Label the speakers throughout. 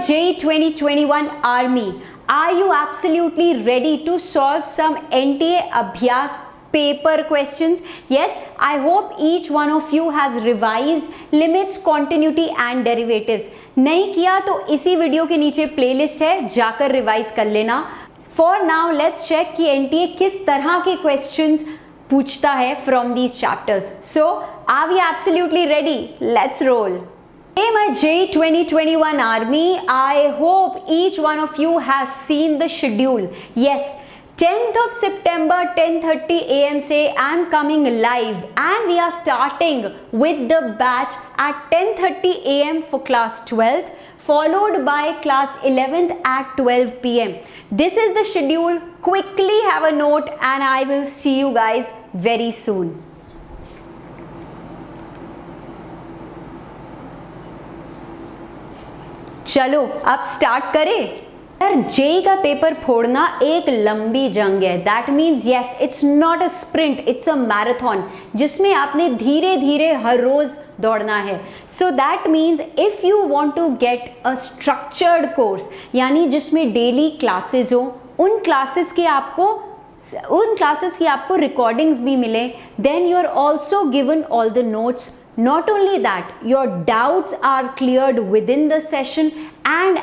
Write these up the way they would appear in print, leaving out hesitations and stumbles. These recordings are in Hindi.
Speaker 1: JEE 2021 Army, are you absolutely ready to solve some NTA Abhyas paper questions? Yes, I hope each one of you has revised limits, continuity and derivatives. नहीं किया तो इसी वीडियो के नीचे प्लेलिस्ट है, जाकर रिवाइज कर लेना. फॉर नाउ लेट्स चेक कि एनटीए किस तरह के क्वेश्चंस पूछता है from these chapters. So are we absolutely ready? Let's roll. Hey my JEE 2021 Army, I hope each one of you has seen the schedule. Yes, 10th of September 10:30 AM से I am coming live and we are starting with the batch at 10:30 AM for class 12th, followed by class 11th at 12 PM. This is the schedule. Quickly have a note and I will see you guys very soon. चलो अब स्टार्ट करें. यार जेई का पेपर फोड़ना एक लंबी जंग है. That means yes, it's not a sprint, it's a marathon जिसमें आपने धीरे धीरे हर रोज दौड़ना है. So that means if you want to get a structured course, यानी जिसमें डेली क्लासेस हो, उन क्लासेस की आपको रिकॉर्डिंग्स भी मिले, then you are also given all the notes. Not only that, your doubts are cleared within the session and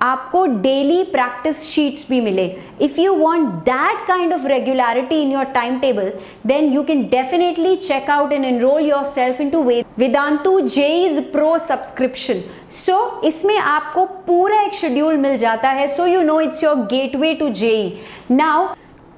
Speaker 1: आपको डेली प्रैक्टिस शीट्स भी मिले. If you want that kind of regularity in your time table, then you can definitely check out and enrol yourself into Vedantu JEE's pro subscription. So इसमें आपको पूरा एक शेड्यूल मिल जाता है. So you know it's your gateway to JEE. Now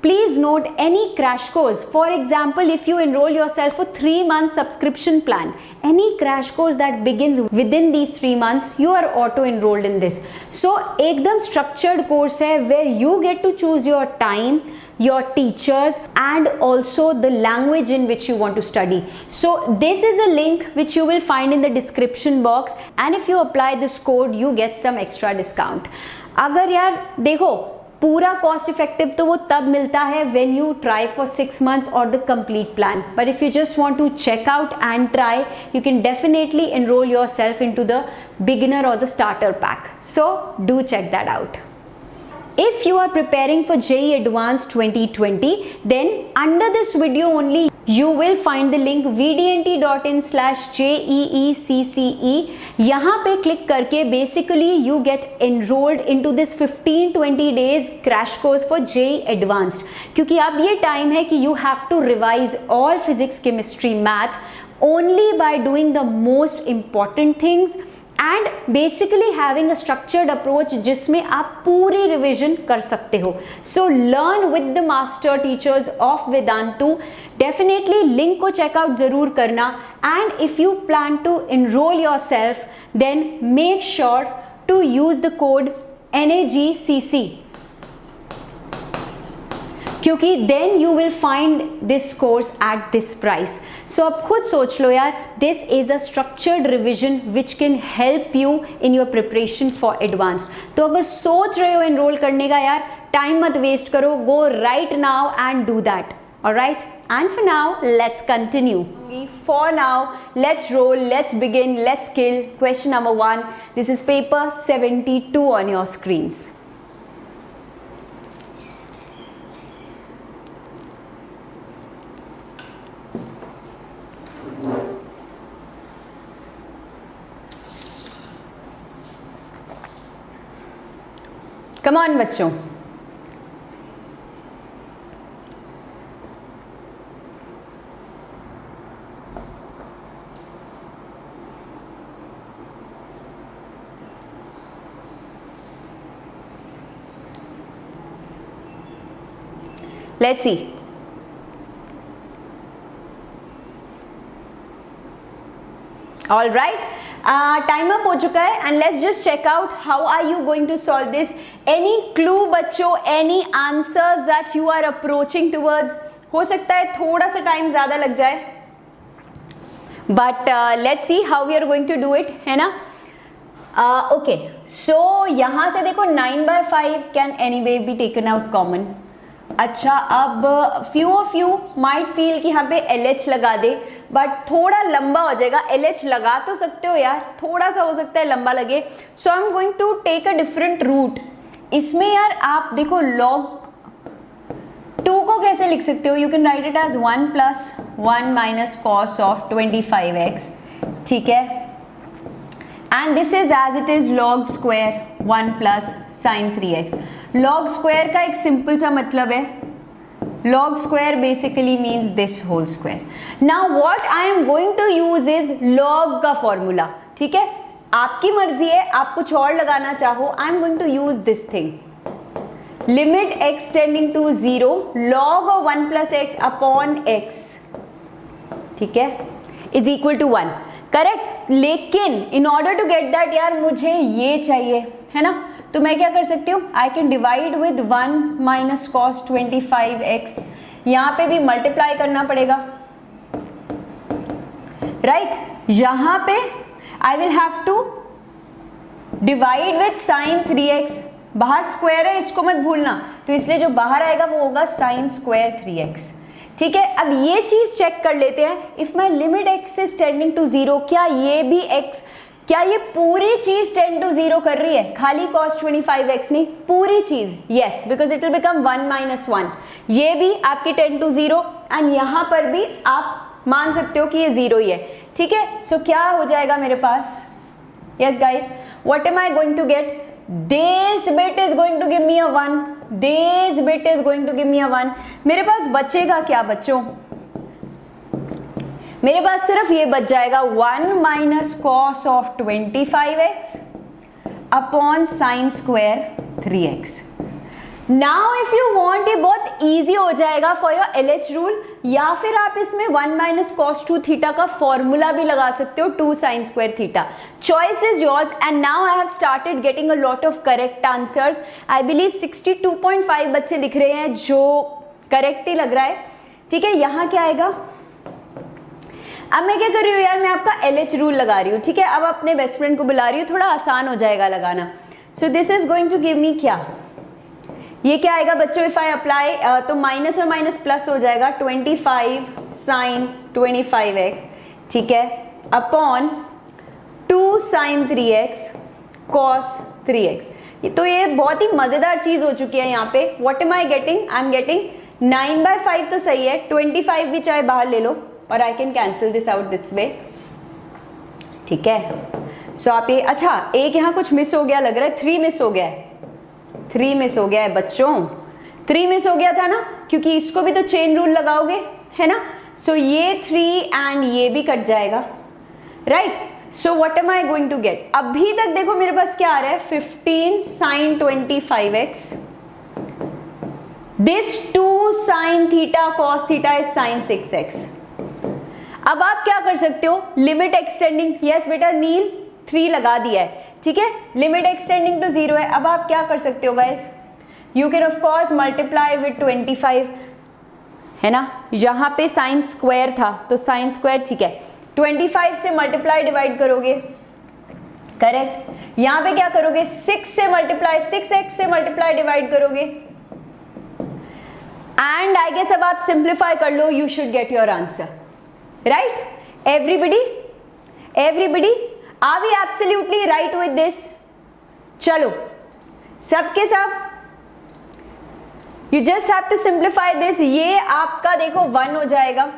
Speaker 1: please note any crash course. For example, if you enroll yourself for 3 months subscription plan, any crash course that begins within these 3 months, you are auto enrolled in this. So एकदम structured course है where you get to choose your time, your teachers and also the language in which you want to study. So this is a link which you will find in the description box, and if you apply this code you get some extra discount. अगर यार देखो, पूरा कॉस्ट इफेक्टिव तो वो तब मिलता है when you try for 6 months और the complete plan. But if you just want to check out and try, you can definitely enrol yourself into the beginner और the starter pack. So do check that out. If you are preparing for JEE Advanced 2020, then under this video only you will find the link vdnt.in/JEECCE. यहाँ पे क्लिक करके basically you get enrolled into this 15-20 days crash course for JEE Advanced. क्योंकि अब ये टाइम है कि you have to revise all physics, chemistry, math only by doing the most important things and basically having a structured approach जिसमें आप पूरी रिविजन कर सकते हो. So learn with the master teachers of Vedantu. Definitely link को चेकआउट जरूर करना. And if you plan to enroll yourself, then make sure to use the code NAGCC, क्योंकि then you will find this course at this price. So अब खुद सोच लो यार, this is a structured revision which can help you in your preparation for advanced. तो अगर सोच रहे हो enroll करने का, यार टाइम मत वेस्ट करो, go right now and do that. Alright? And for now, let's continue. For now, let's roll, let's begin, let's kill. Question number 1. This is paper 72 on your screens. Come on बच्चों. Let's see. All right. Time up हो चुका है and let's just check out how are you going to solve this. Any clue बच्चों, any answers that you are approaching towards? हो सकता है थोड़ा सा टाइम ज़्यादा लग जाए, but let's see how we are going to do it, है ना.
Speaker 2: Okay, so यहाँ से देखो 9/5 can anyway be taken out common.
Speaker 1: अच्छा, अब few of you might feel कि यहाँ पे LH लगा दे, बट थोड़ा लंबा हो जाएगा। LH लगा तो सकते हो यार, थोड़ा सा हो सकता है लंबा लगे। So I am going to take a different route. इसमें यार आप देखो log 2 को कैसे लिख सकते हो, you can write it as 1 plus 1 minus cos of 25x, ठीक है। And this is as it is log square 1 plus sine 3x। log square का एक सिंपल सा मतलब है, log square basically means this whole square. Now what I am going to use is log का फॉर्मूला, ठीक है। आपकी मर्जी है, आप कुछ और लगाना चाहो। I am going to use this thing, limit x tending to 0 log of 1 plus x upon x, ठीक है, इज इक्वल टू 1, करेक्ट। लेकिन in order to get that यार मुझे ये चाहिए, है ना, तो मैं क्या कर सकती हूँ, I can divide with 1 minus cos 25x। यहाँ पे भी मल्टीप्लाई करना पड़ेगा, राइट। यहाँ पे I will have to divide with sine 3x, बाहर स्क्वायर है इसको मत भूलना, तो इसलिए जो बाहर आएगा वो होगा साइन स्क्वायर 3x, ठीक है। अब ये चीज चेक कर लेते हैं, if my limit x is tending to 0, क्या ये भी x, क्या ये पूरी चीज टेंड टू 0 कर रही है, खाली cos 25x नहीं, पूरी चीज, yes, because it will become 1 minus 1। ये भी आपकी टेंड टू 0 एंड यहां पर भी आप मान सकते हो कि ये 0 ही है, ठीक है। सो क्या हो जाएगा मेरे पास, yes guys, what am I going to get, this bit is going to give me a 1, this bit is going to give me a 1। मेरे पास बचेगा क्या बच्चों, मेरे पास सिर्फ ये बच जाएगा 1 minus cos of 25x upon sine square 3x। Now if you want, ये बहुत इजी हो जाएगा फॉर योर LH रूल, या फिर आप इसमें 1 माइनस कॉस 2 थीटा का फॉर्मूला भी लगा सकते हो, 2 sine square theta. Choice is yours. And now I have started getting a lot of correct answers. I believe 62.5 बच्चे दिख रहे हैं, जो करेक्ट ही लग रहा है, ठीक है। यहाँ क्या आएगा, अब मैं क्या कर रही हूँ यार, मैं आपका LH रूल लगा रही हूँ, ठीक है। अब अपने बेस्ट फ्रेंड को बुला रही हूँ, थोड़ा आसान हो जाएगा लगाना। So this is going to give me क्या, ये क्या आएगा बच्चों, इफ आई अप्लाई, तो माइनस और माइनस प्लस हो जाएगा, 25 साइन 25x, ठीक है, upon 2 sign 3x cos 3x। तो ये बहुत ही मजेदार चीज हो चुकी है यहाँ पे। What am I getting, I am getting 9/5 तो सही है, 25 भी चाहे बाहर ले लो, और I can cancel this out this way, ठीक है। सो आप ये, अच्छा एक यहाँ कुछ मिस हो गया लग रहा है, 3 मिस हो गया है, 3 मिस हो गया है बच्चों, 3 मिस हो गया था ना, क्योंकि इसको भी तो चेन रूल लगाओगे, है ना। सो ये 3 एंड ये भी कट जाएगा, right. So what am I going to get, अभी तक देखो मेरे पास क्या आ रहा है, 15 sine 25x, this 2 sine theta cos theta is sine 6x। अब आप क्या कर सकते हो, लिमिट एक्सटेंडिंग, यस बेटा नील 3 लगा दिया है, ठीक है, लिमिट एक्सटेंडिंग टू 0 है। अब आप क्या कर सकते हो guys, you can of course multiply with 25, है ना, यहाँ पे साइन स्क्वायर था तो साइन स्क्वायर, ठीक है, 25 से मल्टीप्लाई डिवाइड करोगे, करेक्ट। यहाँ पे क्या करोगे, 6 से मल्टीप्लाई, 6x से मल्टीप्लाई डिवाइड करोगे, एंड आई गेस अब आप सिंप्लीफाई कर लो, you should get your answer, right. Everybody are we absolutely right with this, चलो सबके सब, you just have to simplify this. ये आपका देखो 1 हो जाएगा,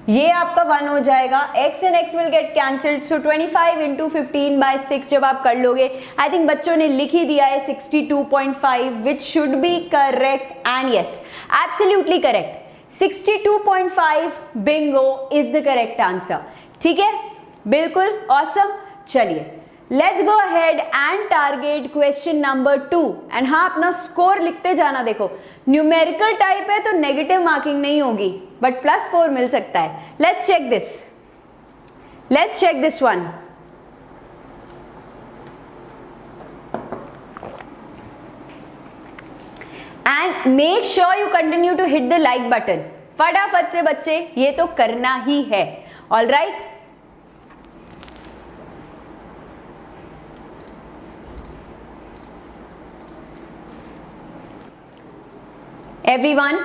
Speaker 1: ये आपका 1 हो जाएगा, x and x will get cancelled, so 25 into 15/6 जब आप कर लोगे, आई थिंक बच्चों ने लिख ही दिया है 62.5, which should be correct, and yes absolutely correct, 62.5 Bingo is the correct answer, ठीक है, बिल्कुल ऑसम। चलिए let's go ahead and target question number 2, and हाँ अपना स्कोर लिखते जाना। देखो न्यूमेरिकल टाइप है तो नेगेटिव मार्किंग नहीं होगी, बट +4 मिल सकता है। Let's check this one. And make sure you continue to hit the like button, फटाफट से बच्चे, ये तो करना ही है, all right. Everyone,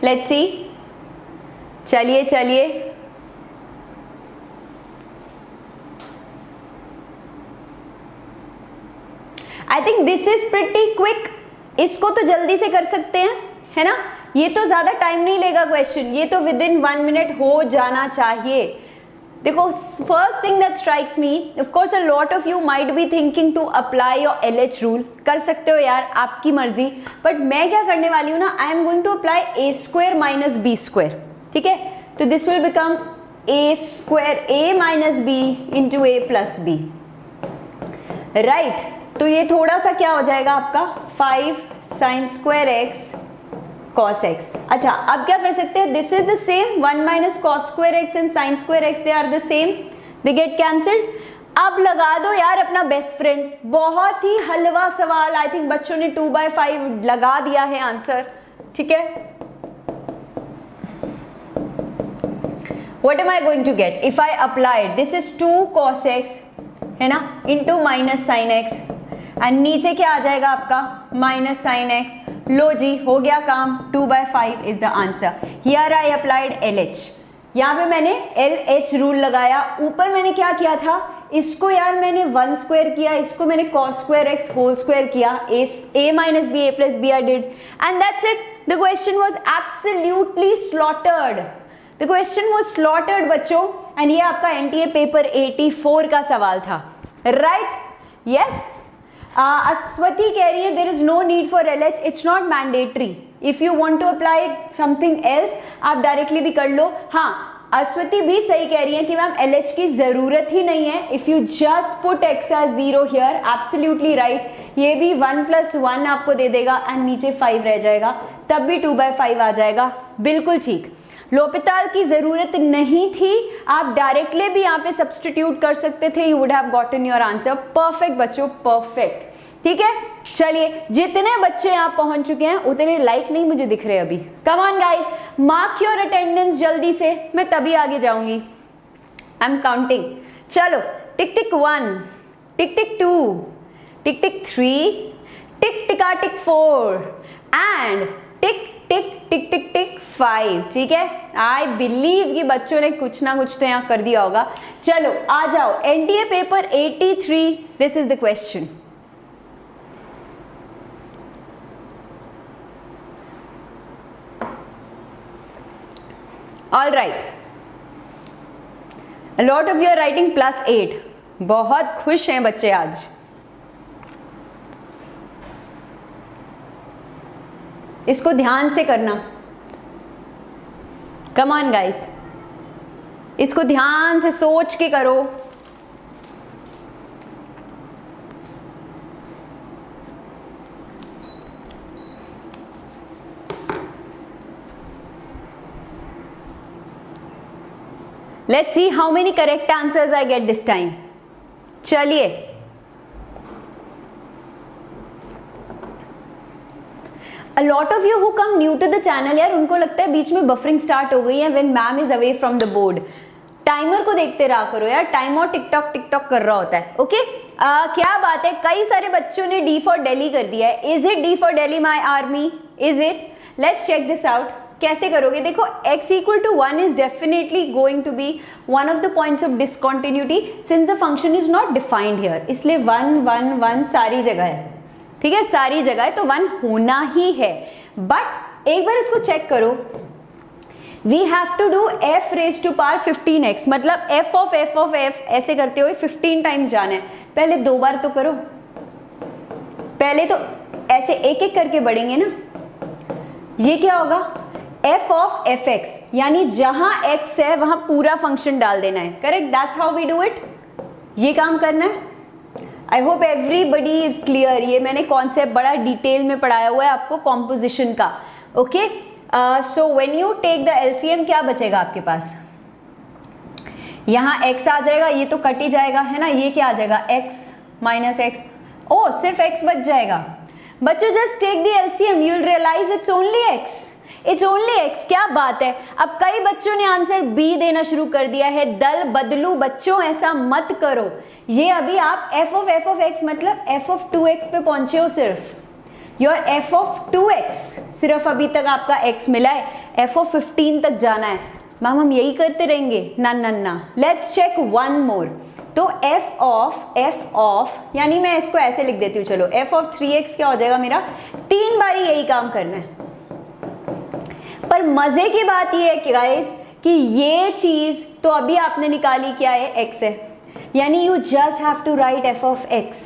Speaker 1: let's see, चलिए चलिए, I think this is pretty quick, इसको तो जल्दी से कर सकते हैं, है ना, ये तो ज्यादा टाइम नहीं लेगा क्वेश्चन, ये तो विद इन 1 मिनट हो जाना चाहिए। देखो, first thing that strikes me, of course a lot of you might be thinking to apply your LH rule, कर सकते हो यार, आपकी मर्जी, बट मैं क्या करने वाली हूँ ना, I am going to apply a square minus b square, ठीक है, तो this will become a square a minus b into a plus b, right. तो ये थोड़ा सा क्या हो जाएगा आपका 5 sine square x cos x। अच्छा, अब क्या कर सकते हैं, this is the same 1 minus cos square x and sine square x, they are the same, they get cancelled. अब लगा दो यार अपना बेस्ट फ्रेंड, बहुत ही हलवा सवाल, आई थिंक बच्चों ने 2/5 लगा दिया है आंसर, ठीक है। What am I going to get if I applied, this is 2 cos x, है ना, into minus sine x, and नीचे क्या आ जाएगा आपका माइनस साइन एक्स। लो जी, हो गया काम, 2/5 is the answer. Here I applied LH, यहाँ पे मैंने LH रूल लगाया। ऊपर मैंने क्या किया था, इसको यार मैंने 1 स्क्वायर किया, इसको मैंने cos square x whole square किया, a minus b a plus b I did, and that's it. The question was absolutely slaughtered, the question was slaughtered बच्चों, एंड ये आपका NTA पेपर 84 का सवाल था, राइट, यस। अश्वति कह रही है there is no need for LH, it's not mandatory, if you want to apply something else आप डायरेक्टली भी कर लो। हाँ, अश्वति भी सही कह रही है कि मैम LH की जरूरत ही नहीं है, if you just put x as 0 here, absolutely right. ये भी 1 + 1 आपको दे देगा एंड नीचे 5 रह जाएगा, तब भी 2/5 आ जाएगा, बिल्कुल ठीक। लोपिताल की जरूरत नहीं थी, आप डायरेक्टली भी यहाँ पे सब्सटीट्यूट कर सकते थे, you would have gotten your answer. Perfect बच्चों, परफेक्ट, ठीक है। चलिए, जितने बच्चे यहाँ पहुंच चुके हैं उतने लाइक नहीं मुझे दिख रहे अभी। कम on guys, mark your attendance जल्दी से, मैं तभी आगे जाऊंगी। आई एम काउंटिंग, चलो, टिक टिक 1, टिक टिक 2, टिक टिक 3, टिक टिका टिक 4 एंड टिक टिक टिक टिक टिक 5, ठीक है। आई बिलीव कि बच्चों ने कुछ ना कुछ तो यहाँ कर दिया होगा। चलो आ जाओ, NTA paper 83, this is the question. All right, a lot of you are writing +8, बहुत खुश हैं बच्चे आज। इसको ध्यान से करना, कम ऑन गाइस, इसको ध्यान से सोच के करो। Let's see how many correct answers I get this time. चलिए, a lot of you who come new to the channel, यार उनको लगता है बीच में बफरिंग स्टार्ट हो गई है when ma'am is away from the board. Timer को देखते रहा करो यार, टाइम और टिकटॉक कर रहा होता है, ओके। क्या बात है, कई सारे बच्चों ने D फॉर दिल्ली कर दिया है। Is it D for Delhi my army, is it? Let's check this out. कैसे करोगे, देखो x = 1 is definitely going to be one of the points of discontinuity since the function is not defined here, इसलिए 1 1 1 सारी जगह है, ठीक है, सारी जगह है, तो 1 होना ही है। बट एक बार इसको चेक करो, we have to do f⁻15x, मतलब f ऐसे करते हुए 15 टाइम्स जाना है। पहले 2 बार तो करो, पहले तो ऐसे एक एक करके बढ़ेंगे ना। ये क्या होगा, f(f(x), यानी जहां x है वहां पूरा फंक्शन डाल देना है, correct, that's how we do it. ये काम करना है। I hope everybody is clear. ये मैंने कॉन्सेप्ट बड़ा डिटेल में पढ़ाया हुआ है आपको कॉम्पोजिशन का, okay. So when you take the LCM, क्या बचेगा आपके पास, यहाँ x आ जाएगा, ये तो कट ही जाएगा, है ना, ये क्या आ जाएगा, x - x, ओ सिर्फ x बच जाएगा। बच्चों just take the LCM, you will realize it's only x, it's only x। क्या बात है, अब कई बच्चों ने आंसर B देना शुरू कर दिया है। दल बदलू बच्चों, ऐसा मत करो। ये अभी आप f(x) मतलब f(2x) पे पहुंचे हो सिर्फ, योर एफ ऑफ 2x, सिर्फ अभी तक आपका x मिला है, एफ ऑफ 15 तक जाना है। मैम हम यही करते रहेंगे? ना ना ना, लेट्स चेक वन मोर। तो एफ ऑफ यानी मैं इसको ऐसे लिख देती हूँ, चलो एफ ऑफ 3x क्या हो जाएगा मेरा, 3 बारी यही काम करना है। पर मजे की बात ये है कि गाइस कि ये चीज तो अभी आपने निकाली क्या है, x है, यानी you just have to write f of x,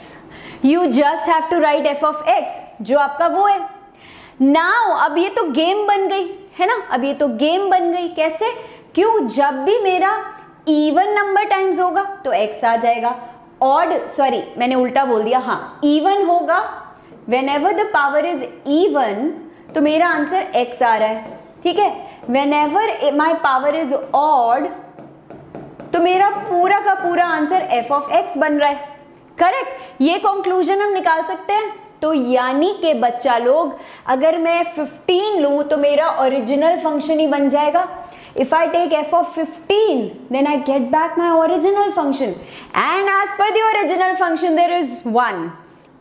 Speaker 1: you just have to write f of x जो आपका वो है। नाउ अब ये तो गेम बन गई है ना, अब ये तो गेम बन गई। कैसे? क्यों? जब भी मेरा इवन नंबर टाइम्स होगा तो x आ जाएगा, ऑड सॉरी मैंने उल्टा बोल दिया, हाँ इवन होगा, whenever the power is even तो मेरा आंसर x आ रहा है, ठीक है। Whenever my power is odd तो मेरा पूरा का पूरा आंसर एफ ऑफ x बन रहा है, करेक्ट। ये कंक्लूजन हम निकाल सकते हैं। तो यानी कि बच्चा लोग अगर मैं 15 लूं तो मेरा ओरिजिनल फंक्शन ही बन जाएगा। If I take f of 15, then I get back my original function. And as per the original function, there is one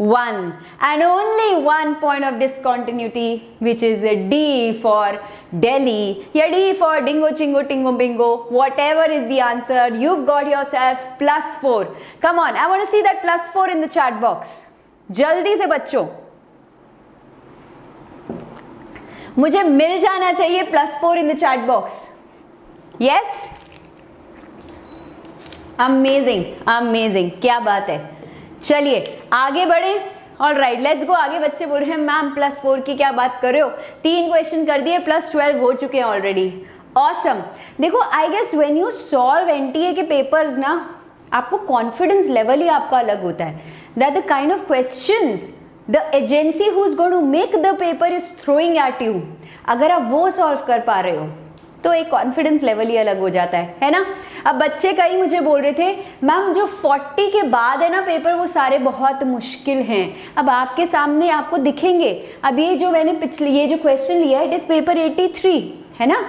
Speaker 1: and only one point of discontinuity, which is a D for Delhi, या D for Dingo, Chingo, Tingo, Bingo. Whatever is the answer, you've got yourself +4. Come on, I want to see that +4 in the chat box. जल्दी से बच्चों, मुझे मिल जाना चाहिए +4 in the chat box. Yes? Amazing amazing, क्या बात है। चलिए आगे बढ़े। ऑल राइट, लेट्स गो आगे। बच्चे बोल रहे हैं मैम +4 की क्या बात कर रहे हो, 3 क्वेश्चन कर दिए, +12 हो चुके हैं ऑलरेडी। ऑसम। देखो I guess when you solve NTA के पेपर्स ना, आपको कॉन्फिडेंस लेवल ही आपका अलग होता है, that the kind of questions the agency who is going to make the paper is throwing at you, अगर आप वो सॉल्व कर पा रहे हो तो एक कॉन्फिडेंस लेवल ही अलग हो जाता है ना। अब बच्चे कई मुझे बोल रहे थे मैम जो 40 के बाद है ना पेपर वो सारे बहुत मुश्किल हैं। अब आपके सामने आपको दिखेंगे, अब ये जो मैंने पिछले ये जो क्वेश्चन लिया है इट इज पेपर 83 है ना,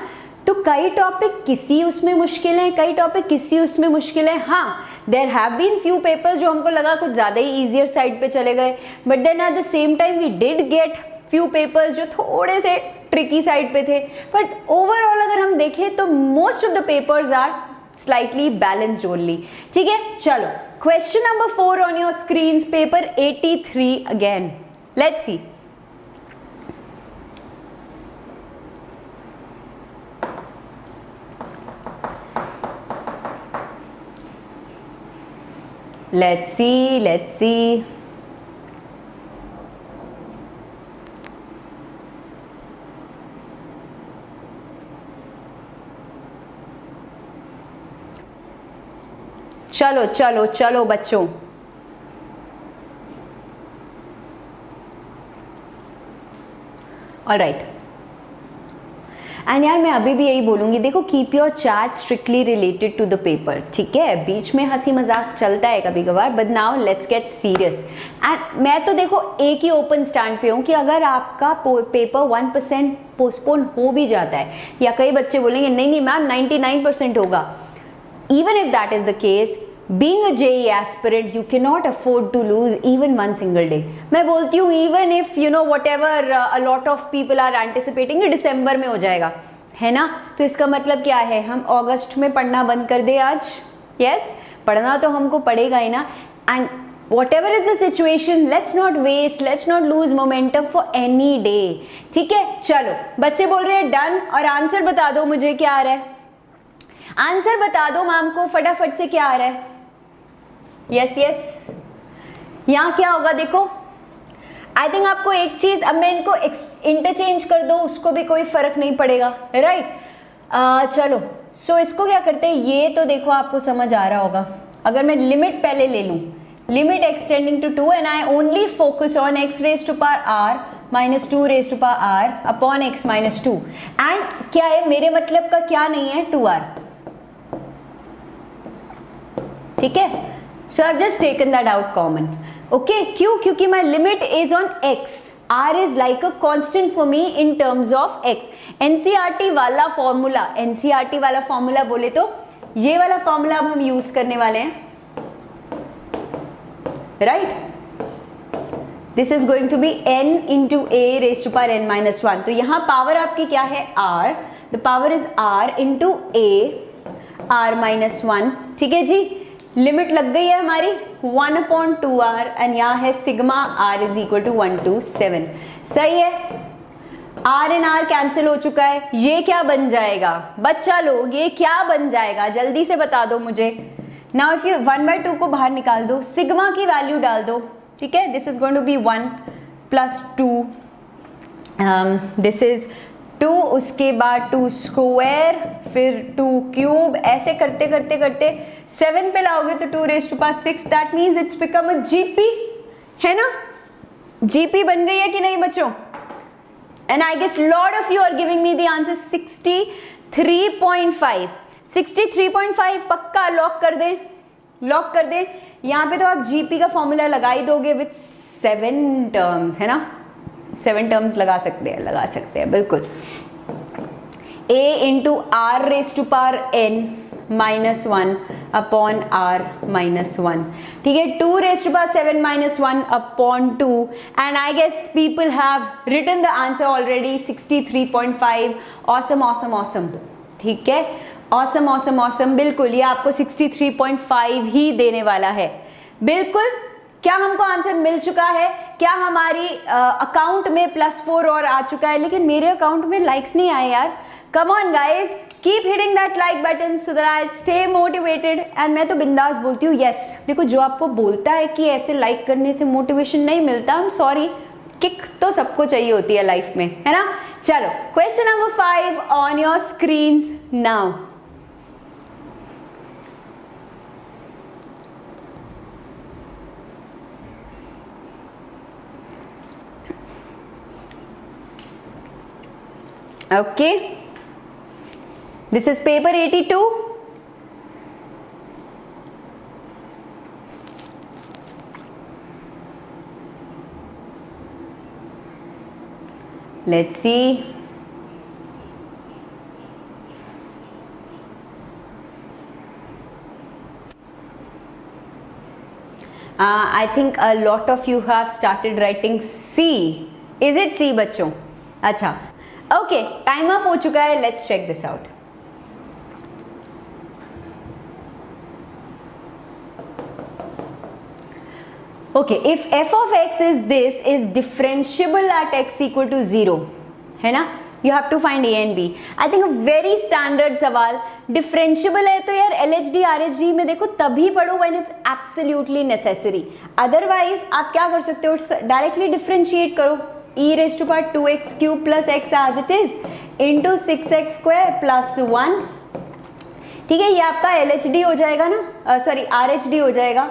Speaker 1: तो कई टॉपिक किसी उसमें मुश्किल है, कई टॉपिक किसी उसमें मुश्किल है। हाँ, there have been few papers जो हमको लगा कुछ ज़्यादा ही ईजियर साइड पे चले गए, but then at the same time we did get few papers जो थोड़े से ट्रिकी साइड पे थे। बट ओवरऑल अगर हम देखें तो most of the papers are slightly balanced only. ठीक है, चलो question number 4 on your screen, paper 83 again, let's see. let's see चलो चलो चलो बच्चों, ऑलराइट। एंड यार मैं अभी भी यही बोलूंगी, देखो keep your chat strictly related to the paper, ठीक है। बीच में हंसी मजाक चलता है कभी कभार, but now let's get serious. And मैं तो देखो एक ही ओपन स्टैंड पे हूँ कि अगर आपका पेपर 1% पोस्टपोन हो भी जाता है, या कई बच्चे बोलेंगे नहीं नहीं मैम 99% होगा, even if that is the case, being a JEE aspirant you cannot afford to lose even one single day. मैं बोलती हूँ even if you know whatever a lot of people are anticipating कि दिसंबर में हो जाएगा, है ना, तो इसका मतलब क्या है, हम अगस्त में पढ़ना बंद कर दे आज? yes, पढ़ना तो हमको पड़ेगा ही ना। and whatever is the situation, let's not waste, let's not lose momentum for any day, ठीक है। चलो बच्चे बोल रहे हैं डन, और आंसर बता दो मुझे क्या आ रहा है, आंसर बता दो मैम को फटाफट से क्या आ रहा है। यस यस, यहाँ क्या होगा देखो, आई थिंक आपको एक चीज, अब मैं इनको इंटरचेंज कर दो उसको भी कोई फर्क नहीं पड़ेगा, राइट। चलो सो इसको क्या करते हैं, ये तो देखो आपको समझ आ रहा होगा। अगर मैं लिमिट पहले ले लूँ, limit extending to 2 and I only focus on x raised to power r minus 2 raised to power r upon x minus 2, and क्या है मेरे मतलब का क्या नहीं है 2r, ठीक है। So I have just taken that out common, okay. क्यों? क्योंकि my limit is on x, r is like a constant for me in terms of x। NCERT वाला फॉर्मूला, एनसीईआरटी वाला फॉर्मूला बोले तो ये वाला फॉर्मूला अब हम यूज करने वाले हैं, right. This is going to be n into a raise to power n minus 1. तो यहाँ पावर आपकी क्या है r, the power is r into a r minus 1. ठीक है जी, लिमिट लग गई है हमारी 1/2r एंड यहाँ है sigma r is equal to 1 to 7. सही है, r एंड r कैंसिल हो चुका है. ये क्या बन जाएगा बच्चा लोग, ये क्या बन जाएगा जल्दी से बता दो मुझे. नाउ इफ यू 1/2 को बाहर निकाल दो, सिग्मा की वैल्यू डाल दो. ठीक है, this is going to be 1 plus 2, this is 2, उसके बाद 2 स्क्वायर, फिर 2 क्यूब, ऐसे करते करते करते 7 पे लाओगे तो 2 raise to power 6. That means it's become a GP, है ना. जीपी बन गई है कि नहीं बच्चों? And I guess lot of you are giving me the answer 63.5. 63.5 पक्का लॉक कर दे, लॉक कर दे. यहाँ पे तो आप जीपी का फॉर्मूला लगा ही दोगे विथ 7 टर्म्स, है ना. 7 टर्म्स लगा सकते हैं बिल्कुल. a into r raise to power n minus 1 upon r minus 1. ठीक है, 2 raise to power 7 minus 1 upon 2. And I guess people have written the answer already 63.5. Awesome awesome awesome. ठीक है, ऑसम ऑसम ऑसम. बिल्कुल, ये आपको 63.5 ही देने वाला है. बिल्कुल, क्या हमको आंसर मिल चुका है? क्या हमारी अकाउंट में +4 और आ चुका है? लेकिन मेरे अकाउंट में लाइक्स नहीं आए यार. Come on guys, keep hitting that like button so that I stay motivated. And मैं तो बिंदास बोलती हूँ यस. देखो, जो आपको बोलता है कि ऐसे लाइक करने से मोटिवेशन नहीं मिलता, आई एम सॉरी, किक तो सबको चाहिए होती है लाइफ में, है ना. चलो, question number 5 on your screens now. Okay, this is paper 82. Let's see. I think a lot of you have started writing C. Is it C बच्चों? अच्छा, ओके, टाइम अप हो चुका है. Let's check this out. Okay, if f of x is this is differentiable at x equal to 0, है ना. You have to find a and b. I think very standard सवाल. डिफरेंशियबल है तो यार LHD RHD में देखो तभी पढ़ो when it's absolutely necessary. Otherwise आप क्या कर सकते हो, डायरेक्टली डिफरेंशिएट करो. e raised to power 2x cube plus x as it is into 6x square plus 1. ठीक है, ये आपका LHD हो जाएगा ना, सॉरी RHD हो जाएगा.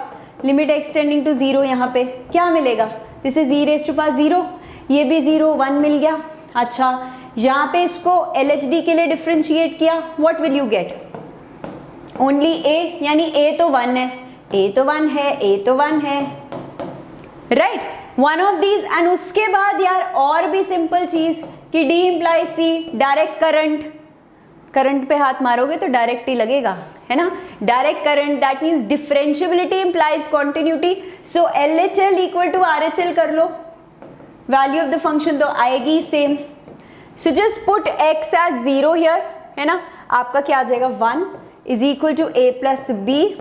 Speaker 1: Limit extending to 0. यहाँ पे क्या मिलेगा? This is e raised to power 0, ये भी 0, 1 मिल गया. अच्छा, यहाँ पे इसको LHD के लिए डिफरेंशिएट किया, what will you get? Only a, यानी a तो 1 है, a तो 1 है, a तो 1 है, right. One of these. And उसके बाद यार और भी सिंपल चीज कि D implies C. Direct current, current पे हाथ मारोगे तो डायरेक्ट ही लगेगा, है ना. Direct current, that means differentiability implies continuity. So LHL equal to RHL कर लो, वैल्यू ऑफ द फंक्शन तो आएगी same. So just put x as 0 here, है ना. आपका क्या आ जाएगा? 1 is equal to a plus b.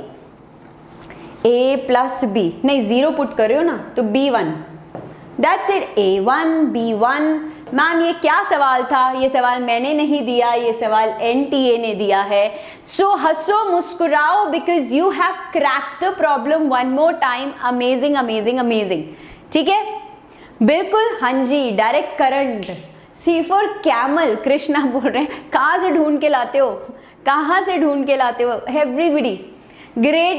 Speaker 1: a plus b नहीं, 0 पुट कर रहे हो ना, तो b1. That's it. a1 b1. Ma'am ये क्या सवाल था? ये सवाल मैंने नहीं दिया, ये सवाल NTA ने दिया है. सो हंसो मुस्कुराओ because you have cracked the problem one more time. Amazing amazing amazing. ठीक है, बिल्कुल. हाँ जी, direct current. C for camel. Krishna बोल रहे हैं कहाँ से ढूंढ के लाते हो, कहाँ से ढूंढ के लाते हो? Everybody great.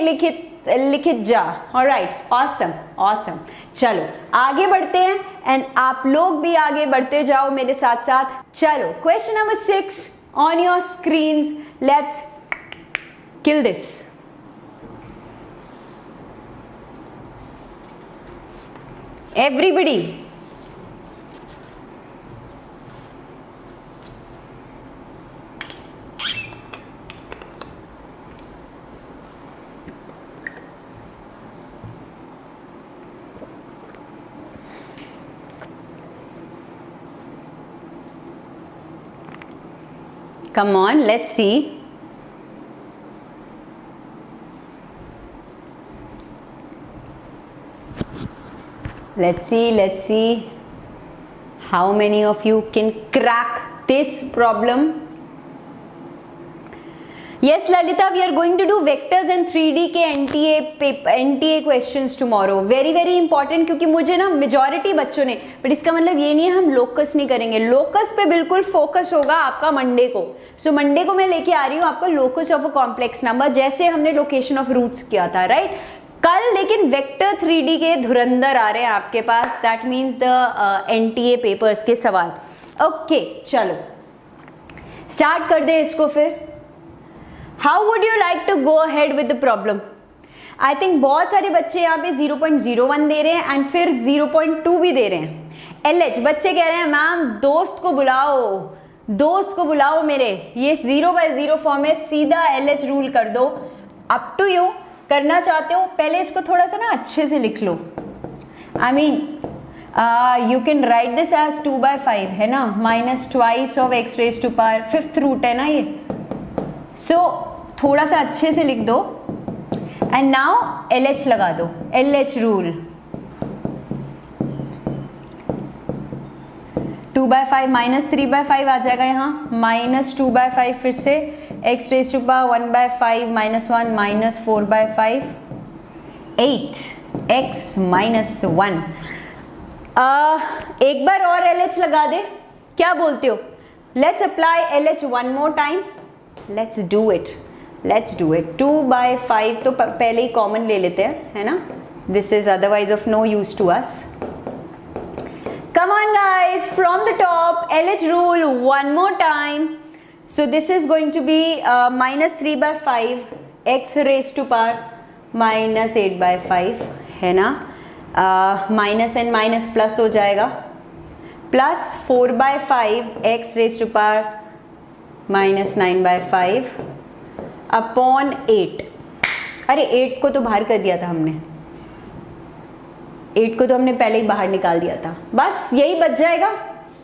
Speaker 1: लिखित जा. Alright, awesome awesome. चलो आगे बढ़ते हैं एंड आप लोग भी आगे बढ़ते जाओ मेरे साथ साथ. चलो, question number 6 on your screens. Let's kill this. Everybody come on, let's see. Let's see how many of you can crack this problem. Yes, Lalita, we are going to do vectors and 3D के NTA questions tomorrow. Very very important, क्योंकि मुझे ना majority बच्चों ने, but इसका मतलब ये नहीं है हम locus नहीं करेंगे. Locus पे बिल्कुल focus होगा आपका मंडे को. So मंडे को मैं लेके आ रही हूँ आपका locus of a complex number, जैसे हमने location of roots किया था, right? कल लेकिन वेक्टर 3D के धुरंधर आ रहे हैं आपके पास. That means the NTA papers के सवाल. ओके चलो स्टार्ट कर दे इसको. फिर how would you like to go ahead with the problem? I think बहुत सारे बच्चे यहाँ पे 0.01 दे रहे हैं एंड फिर 0.2 भी दे रहे हैं. LH बच्चे कह रहे हैं मैम दोस्त को बुलाओ मेरे. ये 0/0 फॉर्म है, सीधा LH रूल कर दो. अप टू यू, करना चाहते हो पहले इसको थोड़ा सा ना अच्छे से लिख लो. I mean you can write this as 2/5 है ना, -2 of x raised to power 5th root है ना ये. सो थोड़ा सा अच्छे से लिख दो एंड नाउ LH लगा दो. LH रूल 2/5 -3/5 आ जाएगा यहाँ. -2/5 फिर से x raised to power 1/5 -1 -4/5 8x -1. एक बार और LH लगा दे, क्या बोलते हो? Let's apply LH one more time. Let's do it. 2/5 तो पहले ही कॉमन ले लेते हैं है ना. This is otherwise of no use to us. Come on guys, from the top, LH rule one more time. So this is going to be -3/5 x raised to power -8/5 है ना. माइनस एंड माइनस प्लस हो जाएगा, plus 4/5 x raised to power -9/5 upon 8. अरे 8 को तो बाहर कर दिया था हमने, 8 को तो हमने पहले ही बाहर निकाल दिया था. बस यही बच जाएगा.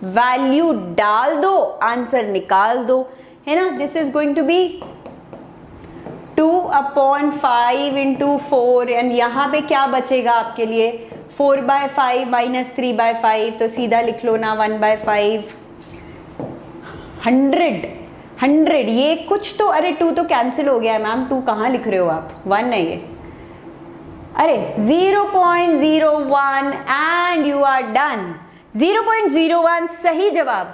Speaker 1: वैल्यू डाल दो, आंसर निकाल दो है ना. This is going to be 2/5 × 4 and यहाँ पे क्या बचेगा आपके लिए? 4/5 -3/5 तो सीधा लिख लो ना 1/5. 100 ये कुछ तो, अरे 2 तो कैंसिल हो गया है मैम. 2 कहाँ लिख रहे हो आप? 1 है ये. अरे 0.01 एंड यू आर डन. 0.01 सही जवाब.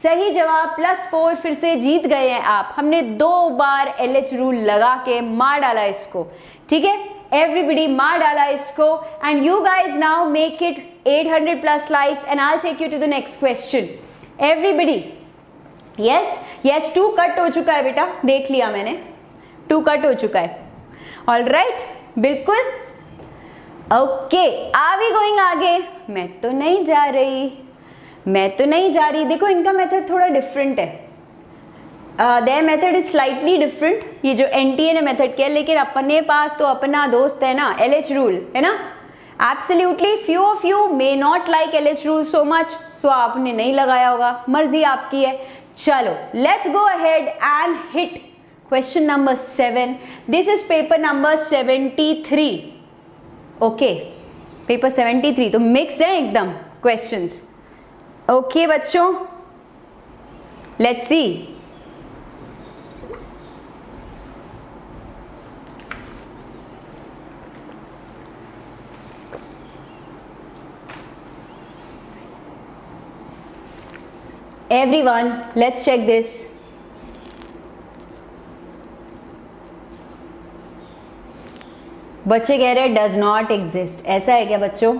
Speaker 1: +4 फिर से जीत गए हैं आप. हमने 2 बार LH रूल लगा के मार डाला इसको. ठीक है, एवरीबडी मार डाला इसको. And you guys now make it 800+ likes and I take you to the next question. Everybody yes 2 cut हो चुका है बेटा, देख लिया मैंने, 2 कट हो चुका है. ऑल राइट, बिल्कुल ओके. आर वी गोइंग आगे? मैं तो नहीं जा रही. देखो इनका मेथड थोड़ा डिफरेंट है. Their method is slightly different. ये जो NTA ने मेथड किया, लेकिन अपने पास तो अपना दोस्त है ना, LH रूल है ना. Absolutely few of you may not like LH rule so much, so आपने नहीं लगाया होगा, मर्जी आपकी है. चलो let's go ahead and hit question number 7. This is paper number 73. Okay, paper 73 तो मिक्स्ड है एकदम क्वेश्चंस. ओके बच्चों, let's see. Everyone, let's check this. बच्चे कह रहे हैं डज नॉट एग्जिस्ट. ऐसा है क्या बच्चों?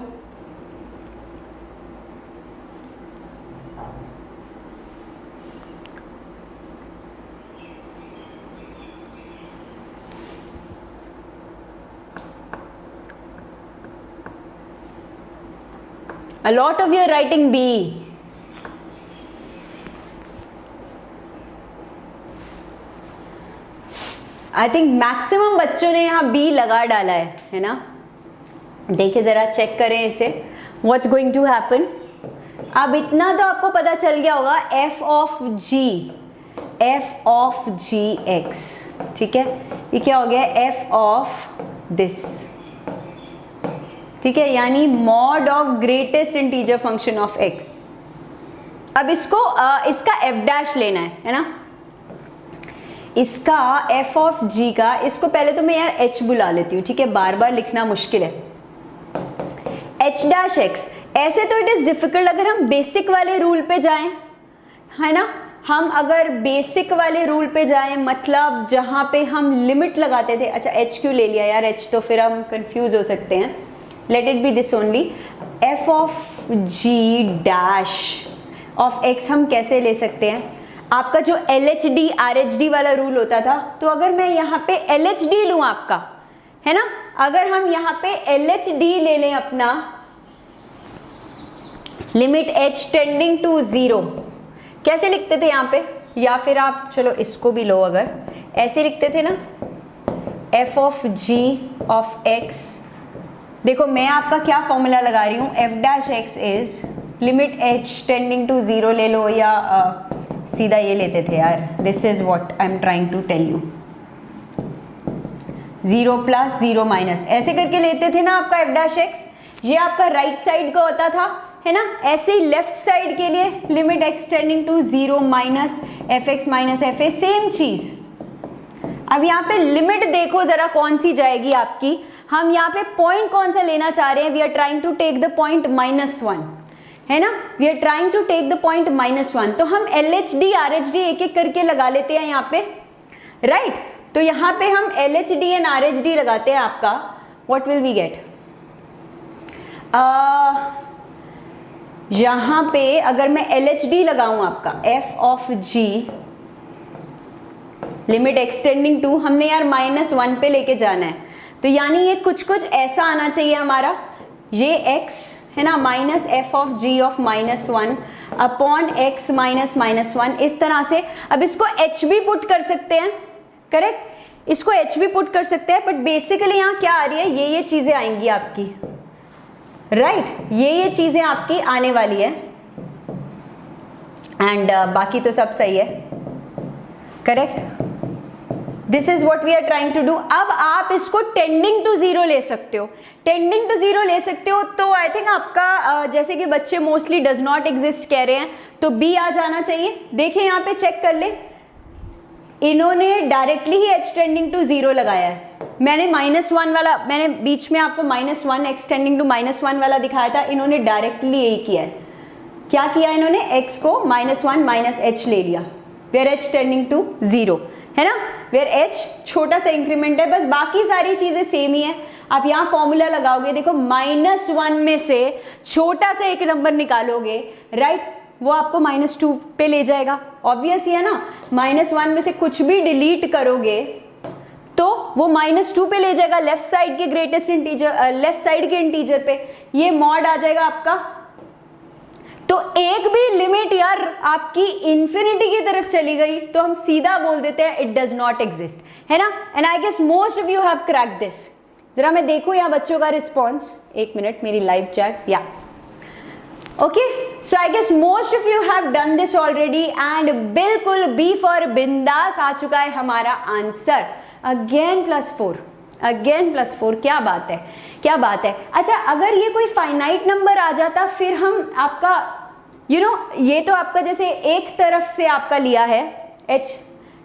Speaker 1: A lot of you are writing B. I think maximum बच्चों ने यहाँ B लगा डाला है ना. देखिए जरा चेक करें इसे. What's going to happen? अब इतना तो आपको पता चल गया होगा, f of g f of g x, ठीक है, ये क्या हो गया, एफ ऑफ दिस, ठीक है, यानी mod of greatest integer function of x. अब इसको इसका एफ डैश लेना है ना, इसका एफ ऑफ जी का, इसको पहले तो मैं यार एच बुला लेती हूँ, ठीक है, बार बार लिखना मुश्किल है। एच डैश एक्स, ऐसे तो इट इज डिफिकल्ट अगर हम बेसिक वाले रूल पे जाएं, है ना, हम अगर बेसिक वाले रूल पे जाएं, मतलब जहां पे हम लिमिट लगाते थे, अच्छा एच क्यों ले लिया यार, एच तो फिर हम कंफ्यूज हो सकते हैं, let it be this only, f of g dash of x हम कैसे ले सकते हैं, आपका जो L H D R H D वाला रूल होता था, तो अगर मैं यहाँ पे एल एच डी लूँ आपका, है ना, अगर हम यहाँ पे एल एच डी ले लें अपना, लिमिट एच टेंडिंग टू 0, कैसे लिखते थे यहाँ पे, या फिर आप चलो इसको भी लो, अगर ऐसे लिखते थे ना, f of g of x, देखो मैं आपका क्या फॉर्मूला लगा रही हूँ, f dash x is limit h tending to 0 ले लो, या सीधा ये लेते थे यार, this is what I am trying to tell you, 0 plus 0 minus, ऐसे करके लेते थे ना आपका एफ डैश एक्स, ये आपका राइट साइड का होता था, है ना, ऐसे ही लेफ्ट साइड के लिए limit x tending to 0 minus f x minus f a, same चीज। अब यहाँ पे लिमिट देखो जरा कौन सी जाएगी आपकी, हम यहाँ पे पॉइंट कौन सा लेना चाह रहे हैं, we are trying to take the point -1, है ना, we are trying to take the point -1, तो हम L H D R H D एक एक करके लगा लेते हैं यहाँ पे, राइट, तो यहाँ पे हम L H D and are H D लगाते हैं आपका, व्हाट विल वी गेट, यहाँ पे अगर मैं एल एच डी लगाऊं आपका, f of g limit extending to, हमने यार -1 पे लेके जाना है, तो यानी ये कुछ कुछ ऐसा आना चाहिए हमारा, ये x है ना, minus f of g of -1 upon x minus -1, इस तरह से। अब इसको h भी पुट कर सकते हैं, करेक्ट, इसको h भी पुट कर सकते हैं, बट बेसिकली यहाँ क्या आ रही है, ये चीजें आएंगी आपकी, राइट, ये चीजें आपकी आने वाली है, एंड बाकी तो सब सही है, correct, this is what we are trying to do. अब आप इसको टेंडिंग टू 0 ले सकते हो, टेंडिंग टू 0 ले सकते हो, तो आई थिंक आपका जैसे कि बच्चे मोस्टली डज नॉट एग्जिस्ट कह रहे हैं, तो बी आ जाना चाहिए। देखिए यहाँ पे चेक कर ले, इन्होंने डायरेक्टली ही एच टेंडिंग टू 0 लगाया है, मैंने -1 वाला, मैंने बीच में आपको -1 एक्स टेंडिंग टू -1 वाला दिखाया था, इन्होंने डायरेक्टली यही किया है, क्या किया इन्होंने, x को -1 माइनस एच ले लिया, वेयर एच टेंडिंग टू 0, है ना, वेयर एच छोटा सा इंक्रीमेंट है, बस बाकी सारी चीजें सेम ही है। आप यहाँ फॉर्मूला लगाओगे, देखो -1 में से छोटा सा एक नंबर निकालोगे, राइट, वो आपको -2 पे ले जाएगा, ऑब्वियस ही है ना, -1 में से कुछ भी डिलीट करोगे तो वो -2 पे ले जाएगा, लेफ्ट साइड के ग्रेटेस्ट इंटीजर, लेफ्ट साइड के इंटीजर पे, ये मॉड आ जाएगा आपका। तो एक भी लिमिट यार आपकी इंफिनिटी की तरफ चली गई तो हम सीधा बोल देते हैं इट डज नॉट एग्जिस्ट, है ना, and I guess most of you have cracked this. जरा मैं देखूं यहाँ बच्चों का रिस्पॉन्स, एक मिनट, मेरी लाइव चैट्स, या okay, so I guess most of you have done this already, and बिल्कुल बी फॉर बिंदास आ चुका है हमारा आंसर, अगेन +4, अगेन +4, क्या बात है, क्या बात है। अच्छा, अगर ये कोई फाइनाइट नंबर आ जाता, फिर हम आपका ये तो आपका जैसे एक तरफ से आपका लिया है h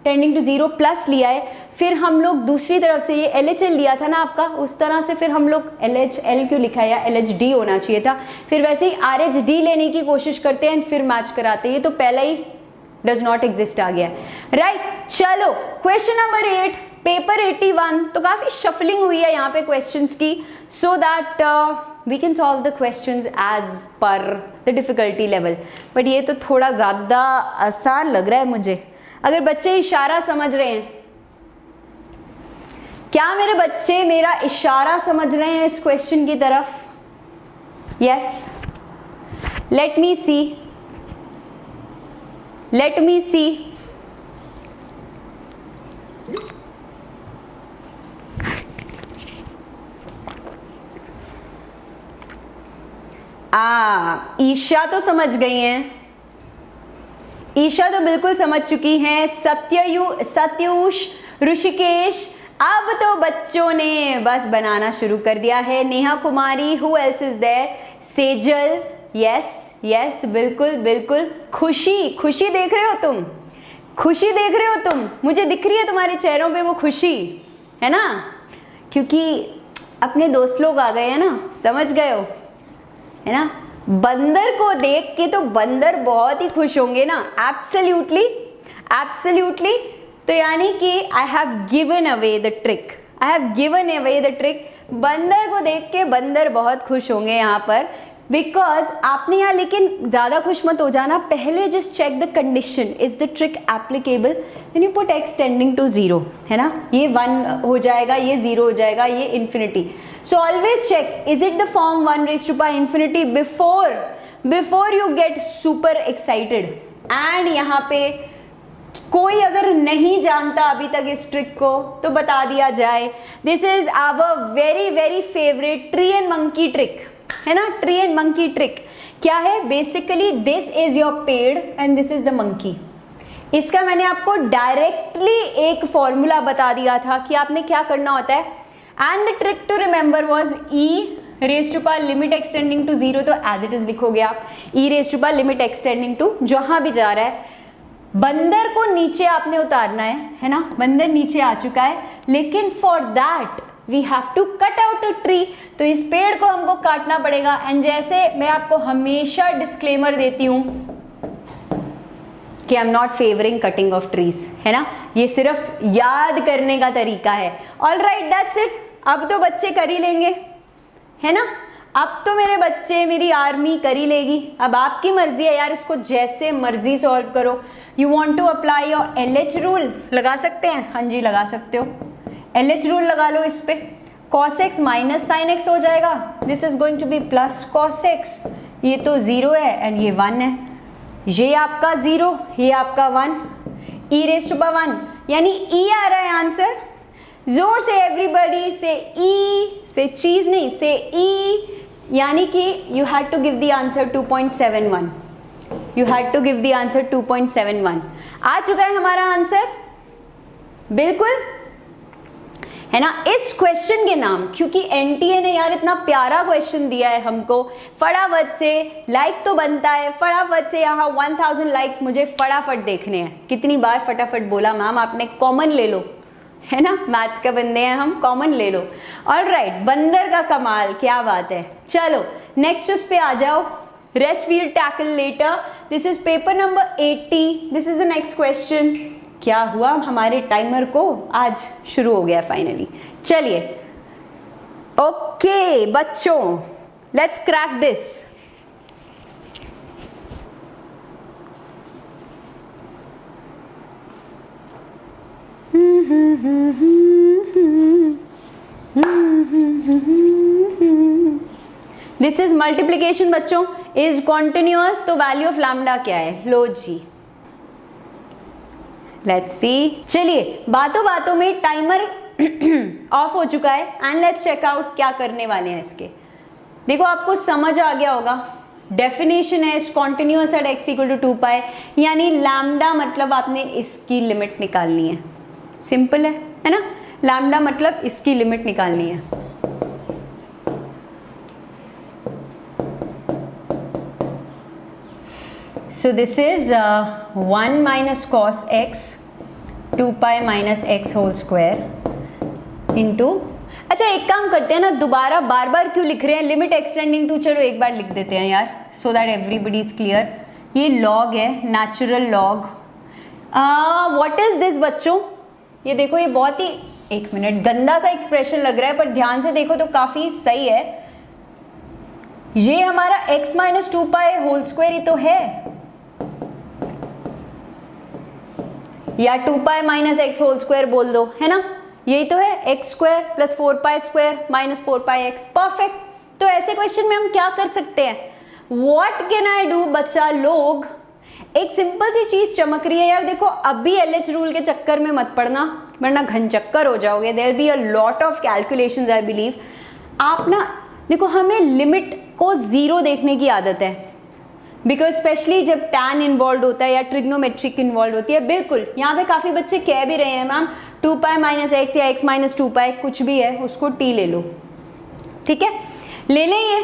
Speaker 1: टेंडिंग टू 0 प्लस लिया है, फिर हम लोग दूसरी तरफ से ये LHL लिया था ना आपका, उस तरह से फिर हम लोग LHL क्यों लिखा है, या LHD होना चाहिए था, फिर वैसे ही RH D लेने की कोशिश करते हैं, फिर मैच कराते हैं, ये तो पहला ही डज नॉट एग्जिस्ट आ गया, राइट। चलो क्वेश्चन नंबर 8, पेपर 81, तो काफी शफलिंग हुई है यहाँ पे क्वेश्चंस की, so that we can solve the questions as per the difficulty level, but ये तो थोड़ा ज़्यादा आसान लग रहा है मुझे। अगर बच्चे इशारा समझ रहे हैं, क्या मेरे बच्चे मेरा इशारा समझ रहे हैं इस क्वेश्चन की तरफ? यस, लेट मी सी, लेट मी सी। ईशा तो समझ गई हैं, ईशा तो बिल्कुल समझ चुकी हैं, सत्युष, ऋषिकेश, अब तो बच्चों ने बस बनाना शुरू कर दिया है। Neha Kumari, who else is there, Sejal, yes yes बिल्कुल बिल्कुल। खुशी, खुशी देख रहे हो तुम, खुशी देख रहे हो तुम, मुझे दिख रही है तुम्हारे चेहरों पे वो खुशी, है ना, क्योंकि अपने दोस्त लोग आ गए हैं ना, समझ गए हो, है ना। बंदर को देख के तो बंदर बहुत ही खुश होंगे ना, एब्सोल्युटली एब्सोल्युटली। तो यानी कि I have given away the trick, I have given away the trick. बंदर को देख के बंदर बहुत खुश होंगे यहाँ पर, बिकॉज आपने यहाँ, लेकिन ज़्यादा खुश मत हो जाना, पहले just check the condition, is the trick applicable, then you put x tending to 0, है ना, ये 1 हो जाएगा, ये 0 हो जाएगा, ये infinity. So always check, is it the form 1 raised to pi infinity before you get super excited. And यहाँ पे कोई अगर नहीं जानता अभी तक इस ट्रिक को तो बता दिया जाए, this is our very very favourite tree and monkey trick, है ना, ट्री एंड मंकी ट्रिक। क्या है बेसिकली, दिस इज योर पेड़ and this is the monkey. इसका मैंने आपको डायरेक्टली एक फॉर्मूला बता दिया था कि आपने क्या करना होता है, and the trick to remember was e raise to power limit extending to 0, तो एज इट इज लिखोगे आप, e raise to power limit extending to जहां भी जा रहा है। बंदर को नीचे आपने उतारना है ना, बंदर नीचे आ चुका है, लेकिन for that we have to cut out a tree, तो इस पेड़ को हमको काटना पड़ेगा। एंड जैसे मैं आपको हमेशा डिस्क्लेमर देती हूँ कि I am not favouring cutting of trees, है ना, ये सिर्फ याद करने का तरीका है। All right, that's it. अब तो बच्चे कर ही लेंगे, है ना, अब तो मेरे बच्चे, मेरी आर्मी कर ही लेगी। अब आपकी मर्जी है यार, इसको जैसे मर्जी सॉल्व करो। You want to apply your LH rule, लगा सकते हैं, हाँ जी लगा सकते हो, LH रूल लगा लो इस पे। cos x minus sine x हो जाएगा, this is going to be plus cos x, ये तो 0 है एंड ये 1 है, ये आपका 0, ये आपका 1, e रेज टू पावर 1, यानी e आ रहा है आंसर। जोर से एवरीबॉडी से e, से चीज नहीं, से e, यानी कि you had to give the answer 2.71, you had to give the answer 2.71। आ चुका है हमारा आंसर, बिल्कुल, है ना। इस क्वेश्चन के नाम, क्योंकि NTA ने यार इतना प्यारा क्वेश्चन दिया है हमको, फटाफट से लाइक तो बनता है, फटाफट से यहाँ 1000 लाइक्स मुझे फटाफट देखने हैं। कितनी बार फटाफट बोला मैम आपने, कॉमन ले लो, है ना, मैथ्स का बंदे हैं हम, कॉमन ले लो। ऑलराइट, बंदर का कमाल, क्या बात है। चलो नेक्स्ट उस पे आ जाओ, rest we'll tackle later. This is paper number 80, this is the next question. क्या हुआ, हमारे टाइमर को आज शुरू हो गया फाइनली। चलिए ओके बच्चों, let's crack this. This is multiplication बच्चों, इज कॉन्टिन्यूअस, तो वैल्यू ऑफ लैम्डा क्या है, लो जी लेट्स सी। चलिए बातों बातों में टाइमर ऑफ हो चुका है एंड लेट्स चेक आउट क्या करने वाले हैं इसके। देखो आपको समझ आ गया होगा, डेफिनेशन है continuous at x equal to 2 pi, यानी लैम्डा मतलब आपने इसकी लिमिट निकालनी है, सिंपल है ना, लैम्डा मतलब इसकी लिमिट निकालनी है। So this is 1 minus cos x 2 pi minus x whole square into, अच्छा एक काम करते हैं ना, दोबारा बार बार क्यों लिख रहे हैं, लिमिट एक्सटेंडिंग टू, चलो एक बार लिख देते हैं यार, so that everybody is clear. ये लॉग है, natural log. What is this बच्चों, ये देखो, ये बहुत ही, एक मिनट, गंदा सा एक्सप्रेशन लग रहा है, पर ध्यान से देखो तो काफी सही है। ये हमारा x minus 2 pi whole square ही तो है, या 2 pi minus x whole square बोल दो, है ना, यही तो है, x square plus 4 pi square minus 4 pi x, perfect. तो ऐसे क्वेश्चन में हम क्या कर सकते हैं, व्हाट कैन आई डू। बच्चा लोग, एक सिंपल सी चीज चमक रही है यार, देखो अभी LH रूल के चक्कर में मत पड़ना, वरना घन चक्कर हो जाओगे, there be a lot of calculations I believe. आप ना देखो, हमें लिमिट को 0 देखने की आदत है, बिकॉज स्पेशली जब टैन इन्वॉल्व होता है या ट्रिग्नोमेट्रिक इन्वॉल्व होती है। बिल्कुल, यहाँ पे काफ़ी बच्चे कह भी रहे हैं मैम 2π - x या x - 2π कुछ भी है उसको t ले लो, ठीक है, ले लें,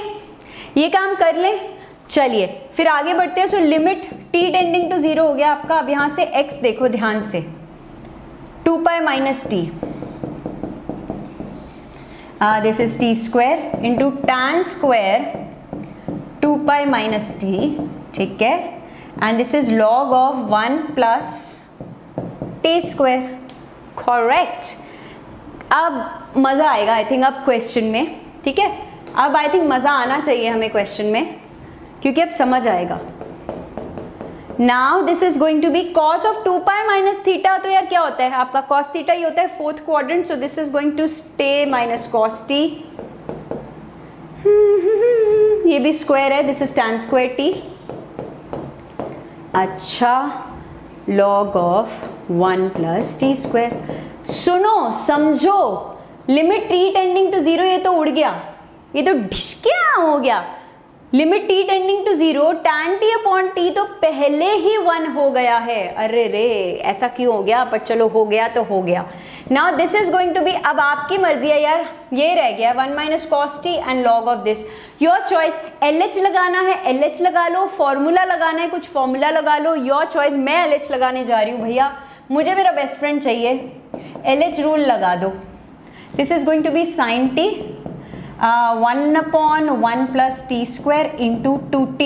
Speaker 1: ये काम कर लें। चलिए फिर आगे बढ़ते हैं। So limit t tending to 0 हो गया आपका। अब यहाँ से x देखो ध्यान से, 2π - t, this is t square into tan square 2π - t, ठीक है, and this is log of 1 plus t square, correct. अब मज़ा आएगा आई थिंक अब क्वेश्चन में, ठीक है, अब आई थिंक मज़ा आना चाहिए हमें क्वेश्चन में, क्योंकि अब समझ आएगा। Now this is going to be cos of 2π - theta, तो यार क्या होता है आपका cos थीटा, ही होता है fourth quadrant, so this is going to stay minus cos t, ये भी स्क्वायर है, this is tan square t, अच्छा, log of 1 plus t square. सुनो समझो, लिमिट t टेंडिंग टू 0, ये तो उड़ गया, ये तो ढिशक्या हो गया। Limit t tending to 0 tan t upon t तो पहले ही 1 हो गया है। अरे रे, ऐसा क्यों हो गया, पर चलो हो गया तो हो गया। Now this is going to be, अब आपकी मर्जी है यार, ये रह गया 1 minus cos t and log of this, your choice. LH लगाना है LH लगा लो, फॉर्मूला लगाना है कुछ फॉर्मूला लगा लो, योर चॉइस। मैं LH लगाने जा रही हूँ भैया, मुझे मेरा बेस्ट फ्रेंड चाहिए, LH रूल लगा दो। This is going to be sin t 1 upon 1 plus t square into 2t।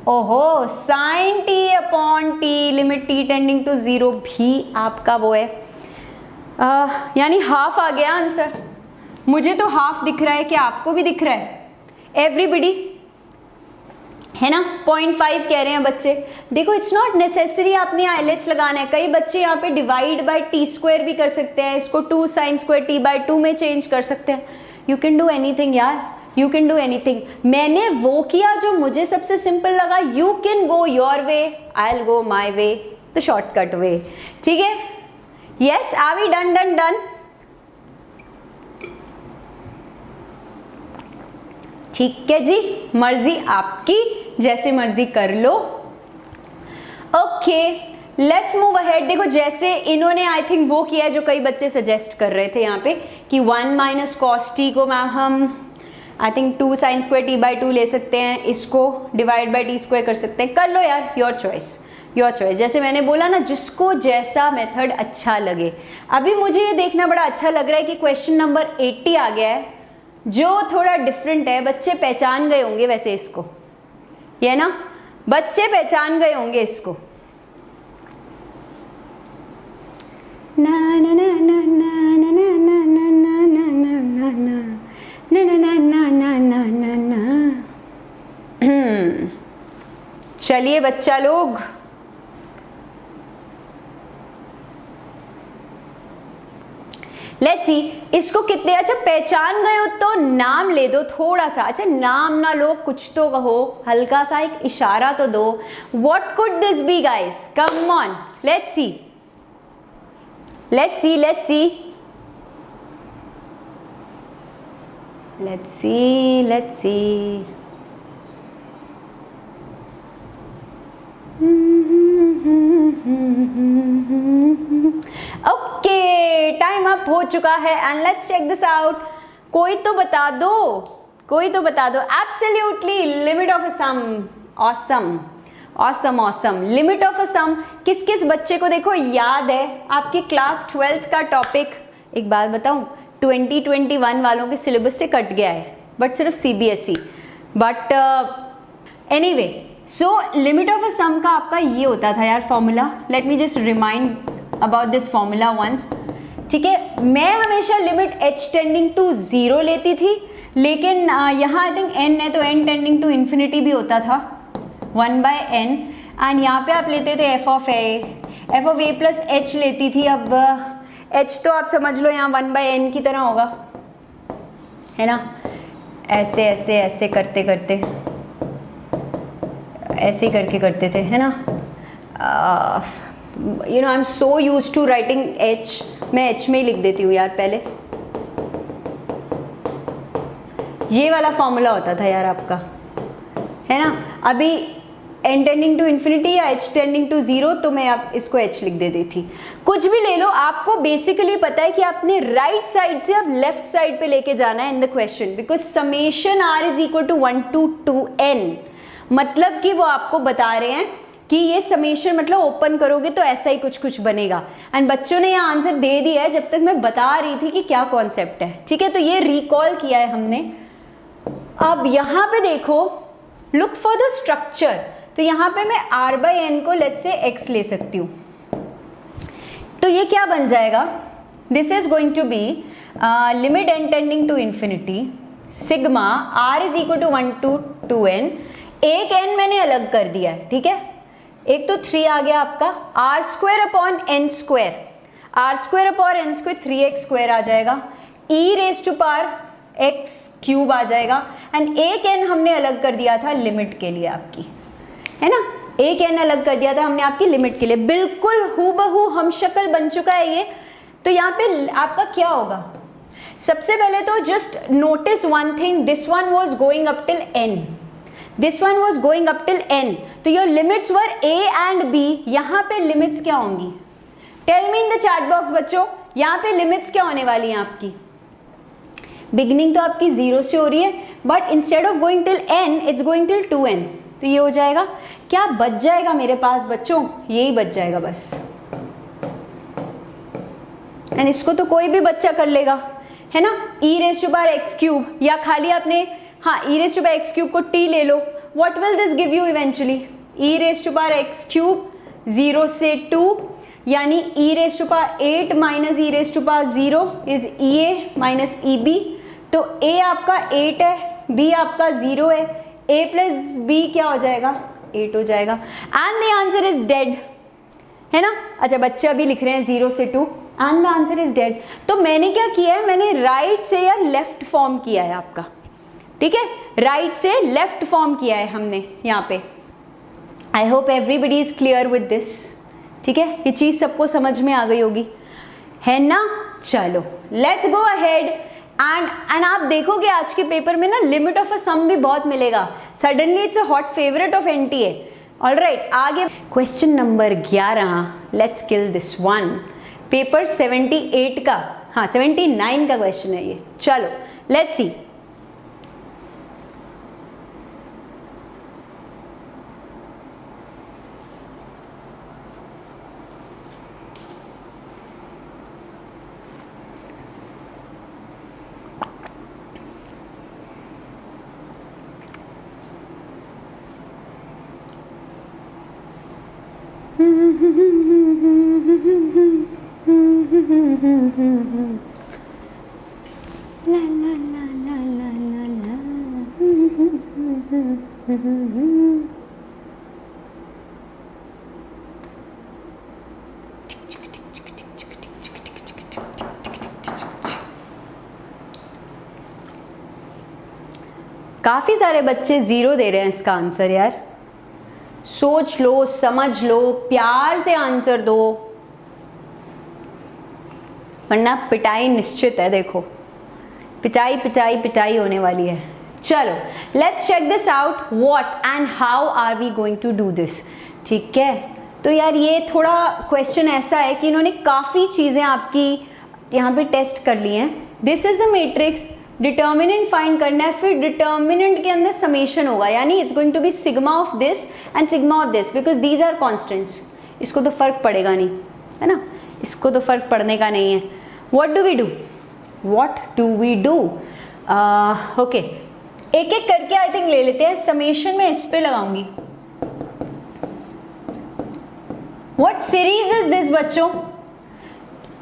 Speaker 1: ओहो, sin t upon t, limit t tending to 0 भी आपका वो है, यानी हाफ आ गया आंसर। मुझे तो हाफ दिख रहा है, क्या आपको भी दिख रहा है? एवरीबडी है ना, 0.5 कह रहे हैं बच्चे। देखो इट्स नॉट नेसेसरी आपने यहाँ LH लगाना है, कई बच्चे यहाँ पे डिवाइड बाय टी स्क्वायर भी कर सकते हैं, इसको 2 sin स्क्वायर t बाय 2 में चेंज कर सकते हैं। यू कैन डू एनीथिंग यार, यू कैन डू एनीथिंग। मैंने वो किया जो मुझे सबसे सिंपल लगा। You can go your way, I will go my way, the shortcut way, ठीक है। Yes, are we done done done? ठीक है जी, मर्जी आपकी, जैसे मर्जी कर लो। Okay, let's move ahead. देखो जैसे इन्होंने आई थिंक वो किया है जो कई बच्चे सजेस्ट कर रहे थे यहाँ पे कि 1 माइनस cos t को मैम हम I think 2 sin square t by 2 ले सकते हैं, इसको डिवाइड बाई टी स्क्वायर कर सकते हैं। कर लो यार, योर चॉइस, योर चॉइस। जैसे मैंने बोला ना, जिसको जैसा मेथड अच्छा लगे। अभी मुझे ये देखना बड़ा अच्छा लग रहा है कि क्वेश्चन नंबर 80 आ गया है, जो थोड़ा डिफरेंट है। बच्चे पहचान गए होंगे वैसे इसको, ये ना, बच्चे पहचान गए होंगे इसको। ना ना ना ना ना ना ना ना ना ना ना ना ना ना ना ना ना। चलिए बच्चा लोग, लेट्स सी इसको कितने अच्छा पहचान गए हो तो नाम ले दो थोड़ा सा। अच्छा नाम ना लो, कुछ तो कहो, हल्का सा एक इशारा तो दो। What could this be guys, come on, let's see, let's see, let's see, let's see, let's see. Okay, time up हो चुका है and let's check this out. कोई तो बता दो, कोई तो बता दो। Absolutely, limit of a sum, awesome awesome awesome. Limit of a sum किस किस बच्चे को देखो याद है, आपकी क्लास 12th का टॉपिक। एक बात बताऊं, 2021 वालों के सिलेबस से कट गया है, बट सिर्फ CBSE। But anyway, so limit of a sum का आपका ये होता था यार formula. Let me just remind about this formula once, ठीक है। मैं हमेशा लिमिट h टेंडिंग टू 0 लेती थी, लेकिन यहाँ आई थिंक n है तो n टेंडिंग टू इन्फिनिटी भी होता था, 1/n। एंड यहाँ पे आप लेते थे f of a plus h लेती थी। अब h तो आप समझ लो यहाँ 1/n की तरह होगा, है ना। ऐसे ऐसे ऐसे करते करते ऐसे करके करते थे, है ना। You know I am so use to writing h, मैं h में ही लिख देती हूँ यार पहले। ये वाला फॉर्मूला होता था यार आपका, है ना। अभी n टेंडिंग टू इन्फिनिटी या h टेंडिंग टू 0, तो मैं अब इसको h लिख दे देती। कुछ भी ले लो, आपको बेसिकली पता है कि आपने राइट साइड से अब लेफ्ट साइड पे लेके जाना है in the question, because summation r is equal to 1 to 2n, मतलब कि वो आपको बता रहे हैं कि ये समेशन मतलब ओपन करोगे तो ऐसा ही कुछ कुछ बनेगा। एंड बच्चों ने यहाँ आंसर दे दिया है जब तक मैं बता रही थी कि क्या कॉन्सेप्ट है, ठीक है। तो ये रिकॉल किया है हमने। अब यहाँ पे देखो, लुक फॉर द स्ट्रक्चर, तो यहाँ पे मैं r बाई एन को लेट्स से x ले सकती हूँ, तो ये क्या बन जाएगा, this is going to be limit n tending to infinity sigma r is equal to 1 to 2n। एक n मैंने अलग कर दिया है, ठीक है, एक तो 3 आ गया आपका, r square upon n square, r square upon n square 3x square आ जाएगा, e raise to power x cube आ जाएगा, एंड एक n हमने अलग कर दिया था लिमिट के लिए आपकी, है ना, एक n अलग कर दिया था हमने आपकी लिमिट के लिए। बिल्कुल हूबहू हम शक्ल बन चुका है ये। तो यहाँ पे आपका क्या होगा, सबसे पहले तो just notice one thing, this one was going up till n, this one was going up till n, तो your limits were a and b। यहाँ पे लिमिट्स क्या होंगी, tell me in the chat box बच्चों, यहाँ पे लिमिट्स क्या होने वाली हैं आपकी। बिगिनिंग तो आपकी 0 से हो रही है, but instead of going till n it's going till 2n, तो ये हो जाएगा, क्या बच जाएगा मेरे पास बच्चों, यही बच जाएगा बस। एंड इसको तो कोई भी बच्चा कर लेगा, है ना, e raise to power x cube, या खाली आपने हाँ e raise to power x cube को t ले लो, what will this give you eventually, e raise to power x cube 0 से 2, यानी e raise to power 8 minus e raise to power 0 is ea minus eb। तो a आपका 8 है, b आपका 0 है, a प्लस b क्या हो जाएगा, 8 हो जाएगा, and the answer is dead, है ना। अच्छा बच्चे अभी लिख रहे हैं 0 से 2 and the answer is dead. तो मैंने क्या किया है, मैंने राइट से या लेफ्ट फॉर्म किया है आपका, ठीक है, राइट से लेफ्ट फॉर्म किया है हमने यहाँ पे। आई hope everybody is clear with this, ठीक है, ये चीज सबको समझ में आ गई होगी, है ना। चलो लेट्स गो अहेड एंड आप देखोगे आज के पेपर में ना लिमिट ऑफ अ सम भी बहुत मिलेगा, suddenly it's a hot favourite of NTA. Alright, आगे question number 11, let's kill this one, paper 78 का, हाँ 79 का क्वेश्चन है ये। चलो लेट्स सी, ला ला ला ला ला ला ला, काफी सारे बच्चे 0 दे रहे हैं इसका आंसर यार। सोच लो, समझ लो, प्यार से आंसर दो, वरना पिटाई निश्चित है। देखो पिटाई पिटाई पिटाई होने वाली है। चलो let's check this out, what and how are we going to do this, ठीक है। तो यार ये थोड़ा क्वेश्चन ऐसा है कि इन्होंने काफ़ी चीज़ें आपकी यहाँ पे टेस्ट कर ली हैं। This is the matrix, determinant find करना है, फिर डिटर्मिनेंट के अंदर समेशन होगा, यानी it's going to be sigma of this and sigma of this, because these are constants. इसको तो फर्क पड़ेगा नहीं, है ना, इसको तो फर्क पड़ने का नहीं है। What do we do, what do we do, okay एक एक करके आई थिंक ले लेते हैं। समेशन में इस पे लगाऊंगी। व्हाट सीरीज इज दिस बच्चों,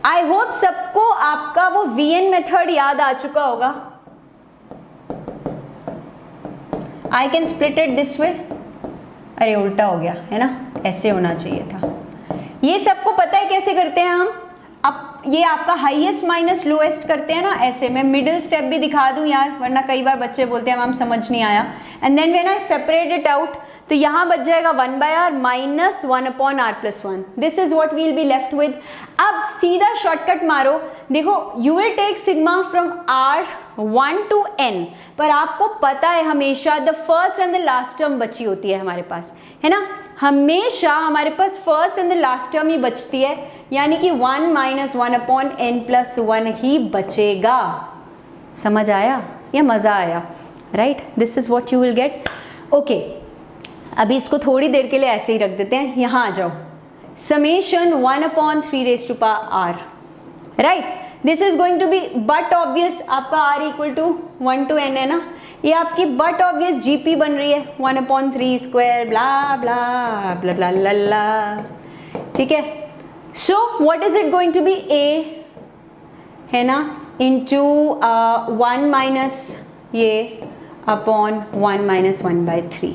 Speaker 1: आई होप सबको आपका वो वीएन मेथड याद आ चुका होगा। I can split it this way, अरे उल्टा हो गया है ना, ऐसे होना चाहिए था। ये सबको पता है कैसे करते हैं हम। अब ये आपका हाईएस्ट माइनस लोएस्ट करते हैं ना, ऐसे मैं मिडिल स्टेप भी दिखा दूं यार, वरना कई बार बच्चे बोलते हैं मैम समझ नहीं आया। And then when I separate it out, तो यहाँ बच जाएगा 1/r minus 1/r+1। This is what we will be left with. अब सीधा शॉर्टकट मारो, देखो you will take sigma from r1 to n, पर आपको पता है हमेशा the first and the last term बची होती है हमारे पास, है ना, हमेशा हमारे पास first and the last term ही बचती है, यानी कि 1 - 1/n+1 ही बचेगा। समझ आया या मजा आया? Right, this is what you will get. Okay, अभी इसको थोड़ी देर के लिए ऐसे ही रख देते हैं, यहाँ आ जाओ, summation 1/3r, right, this is going to be but obvious, आपका r equal to 1 to n है ना, ये आपकी बट ऑब्वियस जीपी बन रही है 1/3² ब्ला ब्ला ब्ला ब्ला ला ला, ठीक है। So what is it going to be, a है ना इंटू 1 माइनस ये अपॉन 1 - 1/3।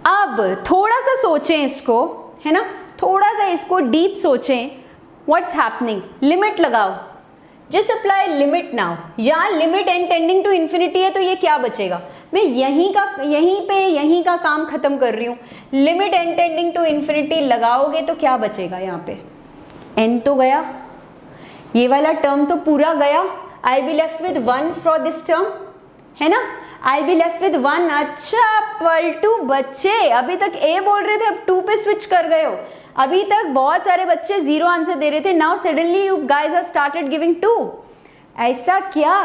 Speaker 1: अब थोड़ा सा सोचें इसको, है ना, थोड़ा सा इसको डीप सोचें, व्हाट्स हैपनिंग, लिमिट लगाओ, जस्ट अप्लाई लिमिट नाउ। यहाँ limit n tending to infinity है, तो ये क्या बचेगा, मैं यहीं का काम खत्म कर रही हूँ। Limit n tending to infinity लगाओगे तो क्या बचेगा, यहाँ पे n तो गया, ये वाला टर्म तो पूरा गया, I be left with 1 for this term, है ना, आई बी लेफ्ट विद 1। अच्छा पलटू बच्चे, अभी तक a बोल रहे थे, अब 2 पे स्विच कर गए हो। अभी तक बहुत सारे बच्चे 0 आंसर दे रहे थे, now suddenly you guys have started giving 2, ऐसा क्या?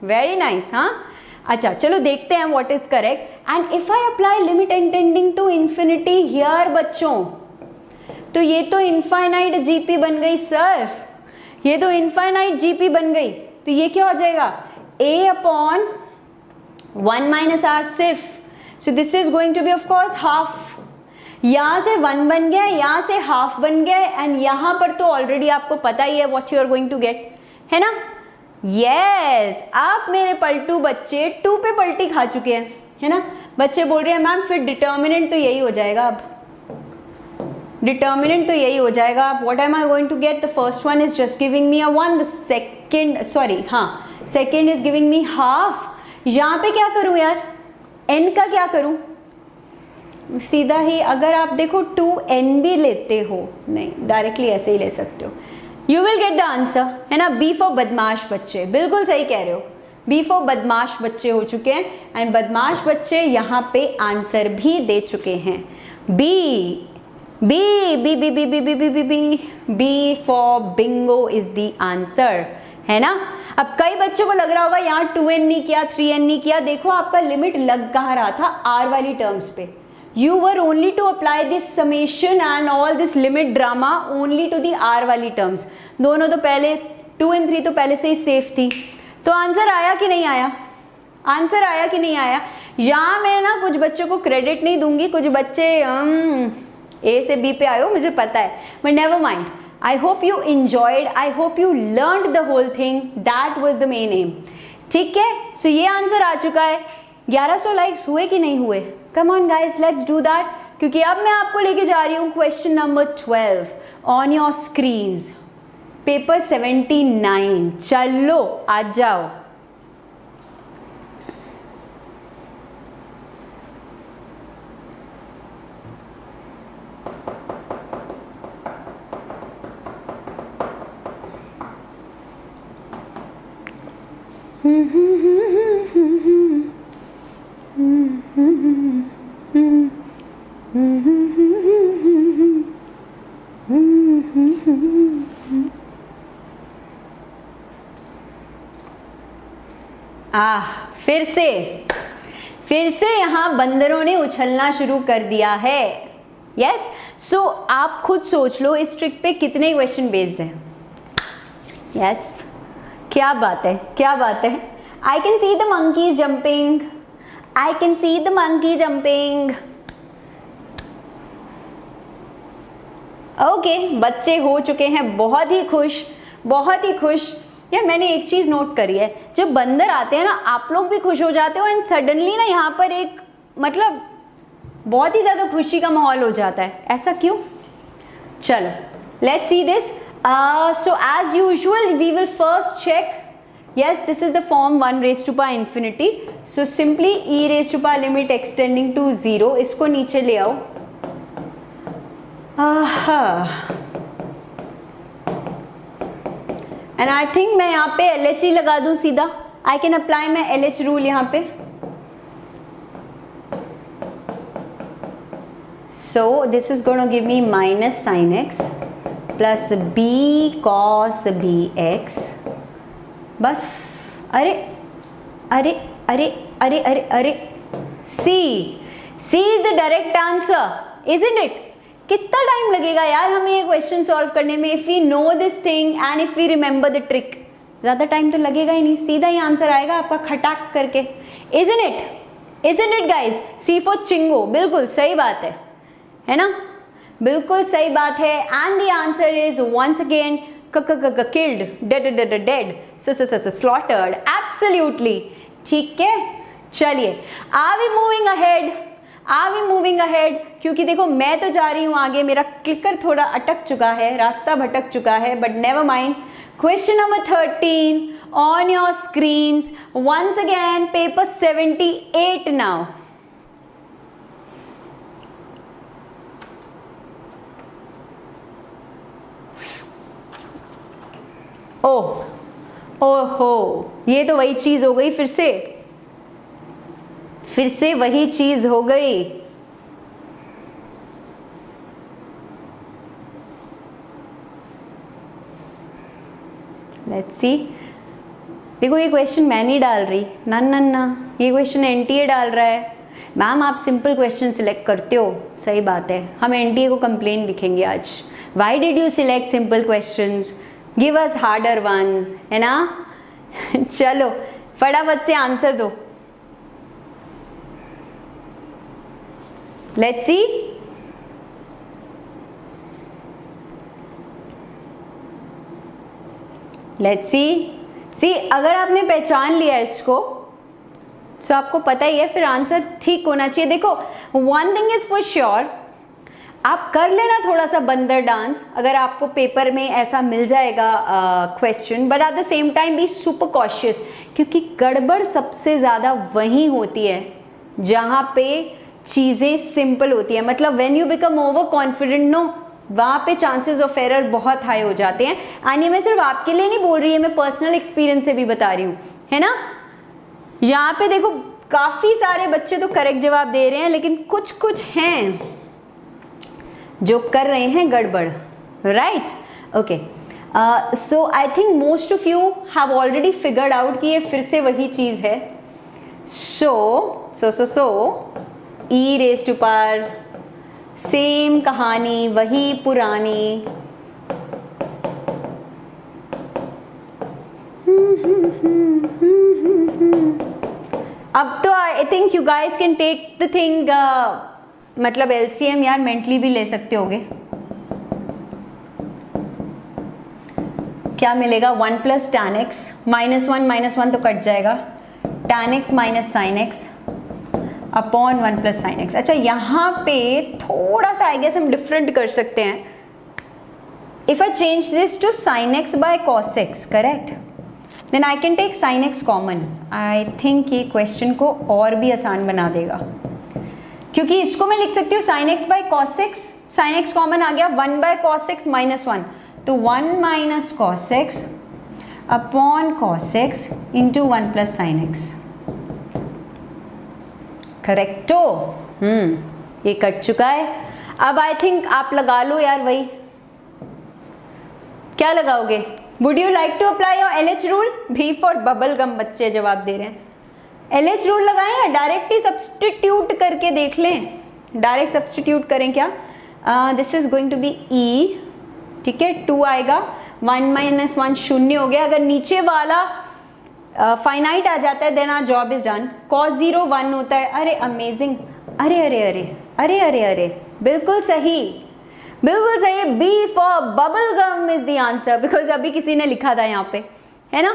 Speaker 1: वेरी नाइस, हाँ। अच्छा चलो देखते हैं what is correct. And if I apply limit n tending to infinity here बच्चों, तो ये तो इनफाइनाइट जीपी बन गई सर, ये तो इनफाइनाइट जीपी बन गई, तो ये क्या हो जाएगा, a/1 - r सिर्फ। So this is going to be of course half, यहाँ से 1 बन गया, यहाँ से हाफ बन गया, एंड यहाँ पर तो ऑलरेडी आपको पता ही है what you are going to get, है ना। यस, आप मेरे पलटू बच्चे 2 पे पलटी खा चुके हैं, है ना। बच्चे बोल रहे हैं मैम फिर डिटर्मिनेंट तो यही हो जाएगा, अब डिटर्मिनेंट तो यही हो जाएगा। What am I going to get, the first one is just giving me a 1, the second sorry हाँ second is giving me half. यहाँ पे क्या करूँ यार, n का क्या करूँ, सीधा ही अगर आप देखो 2n भी लेते हो, नहीं डायरेक्टली ऐसे ही ले सकते हो, you will get the answer, है ना। बी फॉर बदमाश बच्चे, बिल्कुल सही कह रहे हो, बी फॉर बदमाश बच्चे हो चुके हैं, एंड बदमाश बच्चे यहाँ पे आंसर भी दे चुके हैं। B B B B B B B B B B B for bingo is the answer, है ना। अब कई बच्चों को लग रहा होगा यहाँ 2n नहीं किया, 3n नहीं किया, देखो आपका लिमिट लग कहाँ रहा था, r वाली टर्म्स पे। You were only to apply this summation and all this limit drama only to the r वाली terms। दोनों तो पहले 2 and 3 तो पहले से ही सेफ थी, तो आंसर आया कि नहीं आया, आंसर आया कि नहीं आया। यहाँ मैं ना कुछ बच्चों को क्रेडिट नहीं दूंगी, कुछ बच्चे ए से बी पे आए हो मुझे पता है, but never mind, I hope you enjoyed, I hope you learned the whole thing, that was the main aim, ठीक है। सो ये आंसर आ चुका है। 1100 लाइक्स हुए कि नहीं हुए, कम on guys let's do that, क्योंकि अब मैं आपको लेके जा रही हूँ question number 12 on your screens, paper 79। चलो आ जाओ। फिर से यहाँ बंदरों ने उछलना शुरू कर दिया है। यस, सो आप खुद सोच लो इस ट्रिक पे कितने क्वेश्चन बेस्ड हैं। यस, क्या बात है, क्या बात है। I can see the monkey jumping, I can see the monkey jumping. Okay, बच्चे हो चुके हैं बहुत ही खुश, बहुत ही खुश। यार मैंने एक चीज़ नोट करी है, जब बंदर आते हैं ना आप लोग भी खुश हो जाते हो, एंड सडनली ना यहाँ पर एक मतलब बहुत ही ज़्यादा खुशी का माहौल हो जाता है। ऐसा क्यों? चलो let's see this. So as usual we will first check. Yes, this is the form 1 raised to power infinity. So simply e raised to power limit extending to 0. इसको नीचे ले आओ. And I think मैं यहाँ पे LHE लगा दूँ सीधा. I can apply my LH rule यहाँ पे. So this is going to give me minus sin x plus b cos bx. बस. अरे अरे अरे अरे अरे अरे C is the direct answer, isn't it? कितना टाइम लगेगा यार हमें ये क्वेश्चन सॉल्व करने में? If we know this thing and if we remember the trick, ज़्यादा टाइम तो लगेगा ही नहीं, सीधा ही आंसर आएगा आपका खटाक करके. Isn't it guys? C for चिंगो. बिल्कुल सही बात है ना? बिल्कुल सही बात है. And the answer is once again killed, dead, slaughtered. Absolutely. ठीक है, चलिए. Are we moving ahead? क्योंकि देखो मैं तो जा रही हूँ आगे, मेरा क्लिकर थोड़ा अटक चुका है, रास्ता भटक चुका है, but never mind. Question number 13 on your screens. Once again, paper 78 now. ओहो, ये तो वही चीज हो गई, फिर से वही चीज हो गई. Let's see. देखो ये क्वेश्चन मैं नहीं डाल रही, ना, ये क्वेश्चन एनटीए डाल रहा है. मैम आप सिंपल क्वेश्चन सिलेक्ट करते हो, सही बात है, हम एनटीए को कंप्लेन लिखेंगे आज. Why did you select simple questions? Give us harder ones, है ना? चलो फटाफट से आंसर दो. Let's see. अगर आपने पहचान लिया इसको तो आपको पता ही है फिर आंसर ठीक होना चाहिए. देखो one thing is for sure, आप कर लेना थोड़ा सा बंदर डांस अगर आपको पेपर में ऐसा मिल जाएगा question, but at the same time be super cautious, क्योंकि गड़बड़ सबसे ज़्यादा वहीं होती है जहाँ पे चीज़ें सिंपल होती है. मतलब when you become over confident no, वहाँ पे चांसेस ऑफ एरर बहुत हाई हो जाते हैं. एंड ये मैं सिर्फ आपके लिए नहीं बोल रही है, मैं पर्सनल एक्सपीरियंस से भी बता रही हूँ, है ना? यहाँ पे देखो काफ़ी सारे बच्चे तो करेक्ट जवाब दे रहे हैं, लेकिन कुछ हैं जो कर रहे हैं गड़बड़. Right, okay. So I think most of you have already figured out कि ये फिर से वही चीज़ है. So e raise to power, same कहानी, वही पुरानी. अब तो I think you guys can take the thing, मतलब एलसीएम यार मेंटली भी ले सकते होगे. क्या मिलेगा? 1 प्लस tan x -1 तो कट जाएगा, tan x minus sine x upon 1 plus sine x. अच्छा यहाँ पे थोड़ा सा आई गेस हम डिफरेंट कर सकते हैं. If I change this to sine x by cos x, correct, then I can take sine x common. I think ये क्वेश्चन को और भी आसान बना देगा, क्योंकि इसको मैं लिख सकती हूँ sine x by cos x. Sine x common आ गया, 1 बाय कॉस एक्स -1, तो 1 minus cos x upon cos x into 1 plus sine x. करेक्टो. ये कट चुका है. अब आई थिंक आप लगा लो यार, वही क्या लगाओगे? Would you like to apply your LH rule? B for bubble gum बच्चे जवाब दे रहे हैं. LH रूल लगाएं या डायरेक्ट ही सब्सटीट्यूट करके देख लें? डायरेक्ट सब्सटीट्यूट करें क्या? This is going to be E, ठीक है. 2 आएगा, 1 माइनस 1 शून्य हो गया. अगर नीचे वाला फाइनाइट आ जाता है then our job is done. cos 0 1 होता है. अरे अमेजिंग. अरे अरे अरे अरे अरे अरे बिल्कुल सही, बिल्कुल सही. B for bubble gum is the answer, because अभी किसी ने लिखा था यहाँ पे, है ना?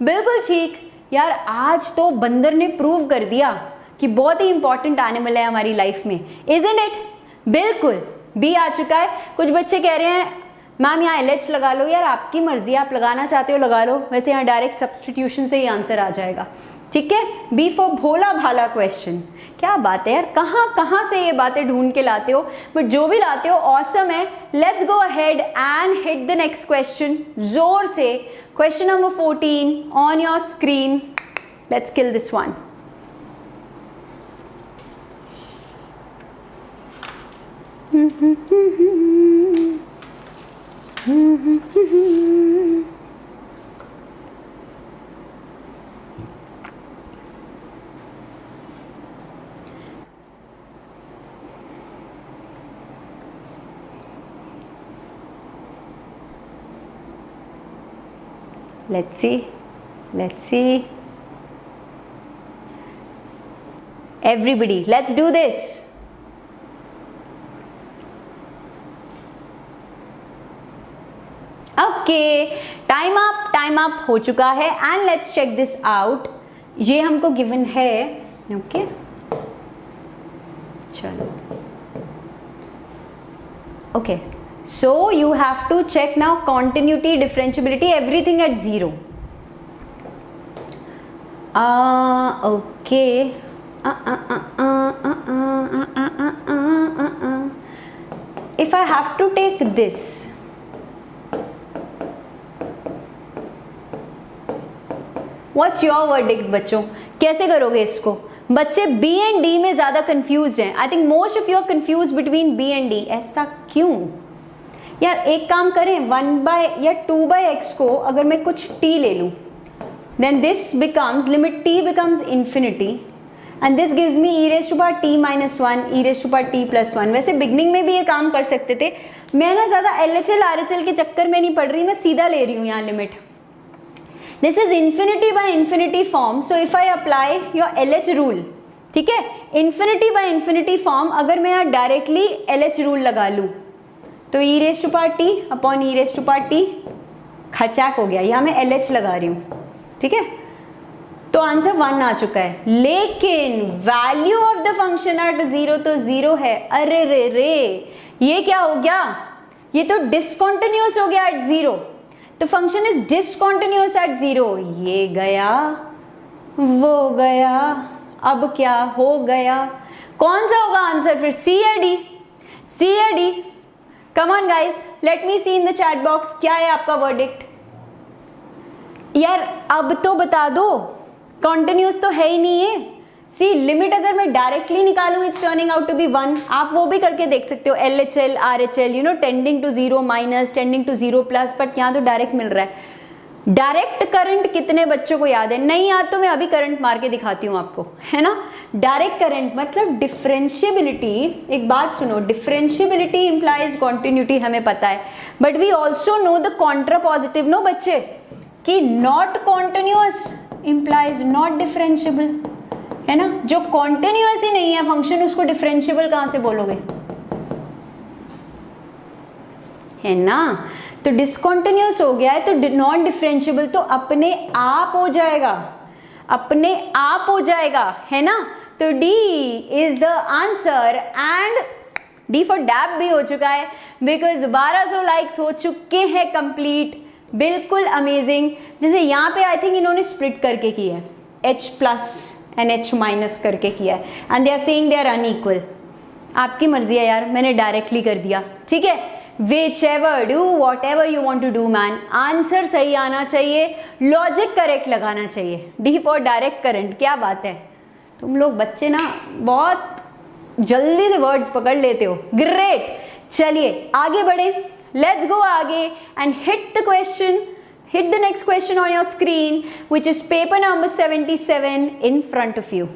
Speaker 1: बिल्कुल ठीक. यार आज तो बंदर ने प्रूव कर दिया कि बहुत ही इंपॉर्टेंट एनिमल है हमारी लाइफ में, इजंट इट? बिल्कुल बी आ चुका है. कुछ बच्चे कह रहे हैं मैम यहाँ LH लगा लो, यार आपकी मर्जी, आप लगाना चाहते हो लगा लो, वैसे यहाँ डायरेक्ट सब्सटीट्यूशन से ही आंसर आ जाएगा, ठीक है। बी फॉर भोला भाला क्वेश्चन। क्या बात है यार, कहाँ कहाँ से ये बातें ढूंढ के लाते हो, बट जो भी लाते हो ऑसम है। Let's go ahead and hit the next question जोर से। Question number 14 on your screen. Let's kill this one. Let's see. Everybody, let's do this. Okay, time up हो चुका है and let's check this out. ये हमको given है, okay? चलो. Okay. So you have to check now continuity, differentiability, everything at 0. Okay. If I have to take this, what's your verdict बच्चों? कैसे करोगे इसको? बच्चे B and D में ज़्यादा confused हैं. I think most of you are confused between B and D. ऐसा क्यों? यार एक काम करें, 1 by या 2 by x को अगर मैं कुछ t ले लूँ, then this becomes limit t becomes infinity and this gives me e raised to power t minus 1, e raised to power t plus 1. वैसे बिगनिंग में भी ये काम कर सकते थे, मैं ना ज़्यादा LHL RHL के चक्कर में नहीं पड़ रही, मैं सीधा ले रही हूँ यहाँ limit. This is infinity by infinity form, so if I apply your LH rule, ठीक है, infinity by infinity form अगर मैं यहाँ डायरेक्टली LH rule लगा लूँ तो e raised to power t upon e raised to power t खचाक हो गया, यहाँ मैं LH लगा रही हूँ, ठीक है, तो आंसर 1 आ चुका है. लेकिन value of the function at 0 तो 0 है. अरे रे ये क्या हो गया, ये तो डिसकंटिन्यूअस हो गया at 0. The function is discontinuous at 0. ये गया वो गया, अब क्या हो गया, कौन सा होगा आंसर फिर, C या D? C या D? Come on guys, let me see in the chat box, क्या है आपका वर्डिक्ट. यार अब तो बता दो, कॉन्टिन्यूस तो है ही नहीं है. सी लिमिट अगर मैं डायरेक्टली निकालूं, it's turning out to be 1. आप वो भी करके देख सकते हो, LHL RHL, you know, tending to 0 minus, tending to 0 plus, but यहाँ तो डायरेक्ट मिल रहा है. डायरेक्ट करंट कितने बच्चों को याद है? नहीं याद तो मैं अभी करंट मार के दिखाती हूँ आपको, है ना. डायरेक्ट करंट मतलब डिफरेंशियबिलिटी. एक बात सुनो, डिफरेंशियबिलिटी इंप्लाइज कॉन्टिन्यूटी हमें पता है, but we also know the contrapositive, no बच्चे, कि not continuous implies not differentiable, है ना. जो कॉन्टिन्यूअस ही नहीं है फंक्शन, उसको डिफरेंशियबल कहाँ से बोलोगे, है ना. तो डिसकंटिन्यूअस हो गया है तो नॉन डिफरेंशियबल तो अपने आप हो जाएगा, अपने आप हो जाएगा, है ना. तो D is the answer and D for dap भी हो चुका है, बिकॉज 1200 लाइक्स हो चुके हैं कंप्लीट. बिल्कुल अमेजिंग. जैसे यहाँ पे आई थिंक इन्होंने स्प्लिट करके किया है, H plus and H minus करके किया है, and they are saying they are unequal. आपकी मर्जी है यार, मैंने डायरेक्टली कर दिया, ठीक है. Whichever, do whatever you want to do man. Answer सही आना चाहिए, लॉजिक करेक्ट लगाना चाहिए. D for direct current. क्या बात है, तुम लोग बच्चे ना बहुत जल्दी से वर्ड्स पकड़ लेते हो. ग्रेट. चलिए आगे बढ़े, लेट्स गो आगे and hit the question, hit the next question on your screen, which is paper number 77 in front of you.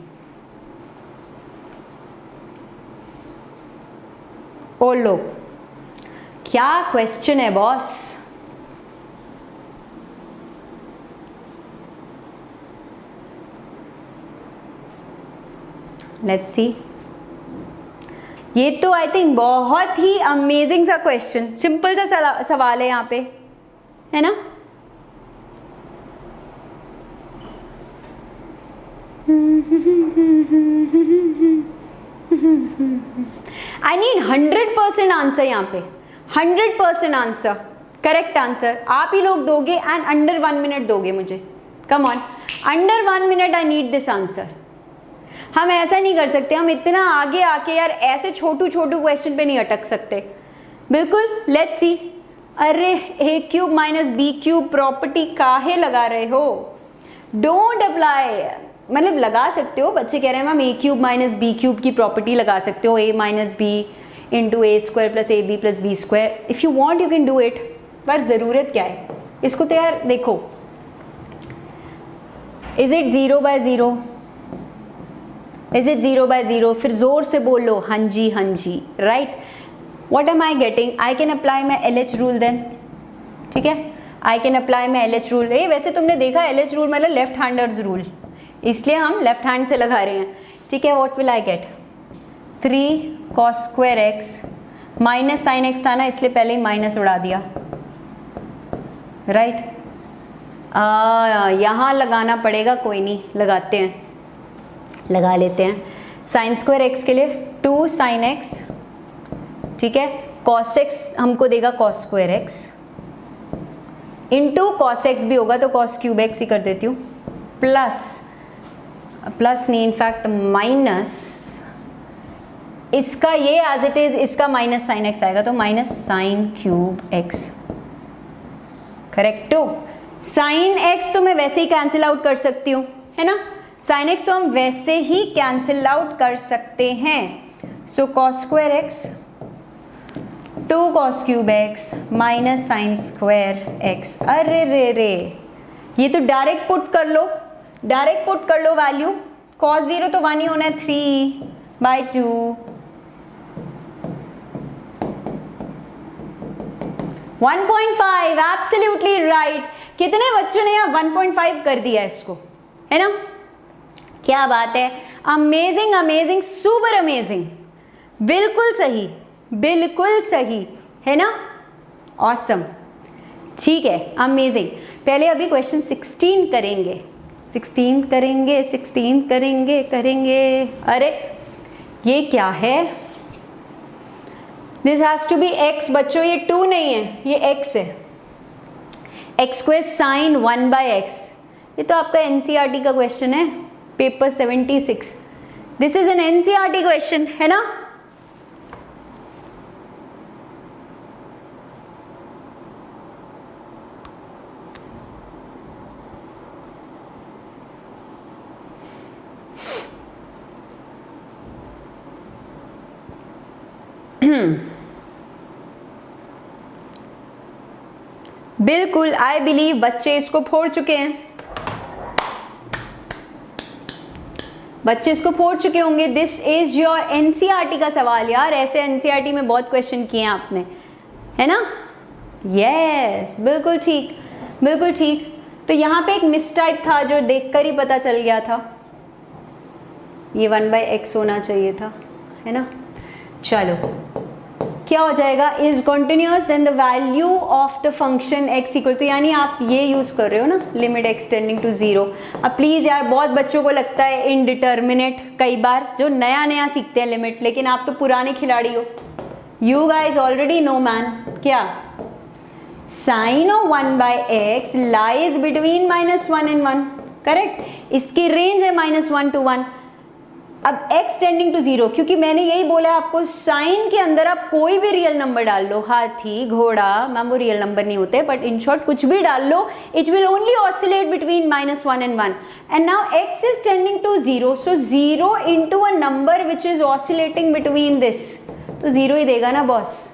Speaker 1: ओ लो, क्या क्वेश्चन है बॉस. लेट्स सी. ये तो आई थिंक बहुत ही अमेजिंग सा क्वेश्चन, सिंपल सा सवाल है यहाँ पे, है ना. आई नीड 100% आंसर यहाँ पे, 100% आंसर. करेक्ट आंसर आप ही लोग दोगे एंड अंडर 1 मिनट दोगे मुझे. Come on, under 1 minute I need this answer. हम ऐसा नहीं कर सकते, हम इतना आगे आके यार ऐसे छोटू छोटू क्वेश्चन पे नहीं अटक सकते. बिल्कुल, लेट्स सी. अरे a cube minus b cube property काहे लगा रहे हो? Don't apply. मतलब लगा सकते हो, बच्चे कह रहे हैं ma'am a cube minus b cube की प्रॉपर्टी लगा सकते हो, a minus b into a square plus a b plus b square. If you want you can do it, पर ज़रूरत क्या है इसको? तो यार देखो, इज इट 0/0? Is it 0/0? फिर जोर से बोलो हाँ जी हाँ जी. Right, what am I getting? I can apply my LH rule then. ठीक है, I can apply my LH rule. वैसे तुमने देखा LH रूल मतलब लेफ्ट हैंडर्स रूल, इसलिए हम लेफ्ट हैंड से लगा रहे हैं. ठीक है, what will I get? 3 cos square x minus sine x था ना, इसलिए पहले ही माइनस उड़ा दिया. राइट, यहाँ लगाना पड़ेगा, कोई नहीं लगाते हैं, लगा लेते हैं. साइन स्क्वायर एक्स के लिए 2 sin x. ठीक है, cos x हमको देगा cos square x into cos x भी होगा तो cos क्यूब एक्स ही कर देती हूँ, प्लस नहीं इनफैक्ट माइनस इसका ये एज इट इज, इसका माइनस साइन एक्स आएगा तो minus sine cube x. Correct. Sine x तो मैं वैसे ही कैंसिल आउट कर सकती हूँ, है ना? साइन एक्स तो हम वैसे ही कैंसिल आउट कर सकते हैं. सो cos square x 2 cos cube x minus sine square x. अरे रे रे, ये तो डायरेक्ट पुट कर लो, डायरेक्ट पुट कर लो वैल्यू. cos 0 तो 1 ही होना है, 3/2. 1.5, एब्सोल्युटली राइट. कितने बच्चों ने यहाँ 1.5 कर दिया इसको, है ना? क्या बात है, अमेजिंग अमेजिंग, सुपर अमेजिंग. बिल्कुल सही, बिल्कुल सही, है ना? ऑसम. ठीक है, अमेजिंग. पहले अभी क्वेश्चन 16 करेंगे, 16 करेंगे, 16 करेंगे करेंगे. अरे ये क्या है? This has to be x. बच्चों ये 2 नहीं है, ये x है. X square sine 1/x. ये तो आपका NCERT का क्वेश्चन है, paper 76. This is an NCERT question, है ना? बिल्कुल, आई बिलीव बच्चे इसको फोड़ चुके हैं, बच्चे इसको फोड़ चुके होंगे. दिस इज योर NCERT का सवाल यार, ऐसे NCERT में बहुत क्वेश्चन किए हैं आपने, है ना? यस, बिल्कुल ठीक, बिल्कुल ठीक. तो यहाँ पे एक मिसटाइप था जो देखकर ही पता चल गया था, ये 1/x होना चाहिए था, है ना? चलो, क्या हो जाएगा? Is continuous then the value of the function x equal to, यानी आप ये यूज़ कर रहे हो ना, लिमिट x टेंडिंग टू 0. अब प्लीज़ यार, बहुत बच्चों को लगता है इनडिटर्मिनेट कई बार, जो नया नया सीखते हैं लिमिट, लेकिन आप तो पुराने खिलाड़ी हो. You guys already know man. क्या? Sine of 1/x lies between -1 and 1. Correct, इसकी रेंज है -1 to 1. अब x टेंडिंग टू 0, क्योंकि मैंने यही बोला आपको, साइन के अंदर आप कोई भी रियल नंबर डाल लो, हाथी, घोड़ा, मैम वो रियल नंबर नहीं होते, बट इन शॉर्ट कुछ भी डाल लो, it will only oscillate between -1 and 1. And now x is tending to 0, so 0 into a number which is oscillating between this, तो 0 ही देगा ना boss.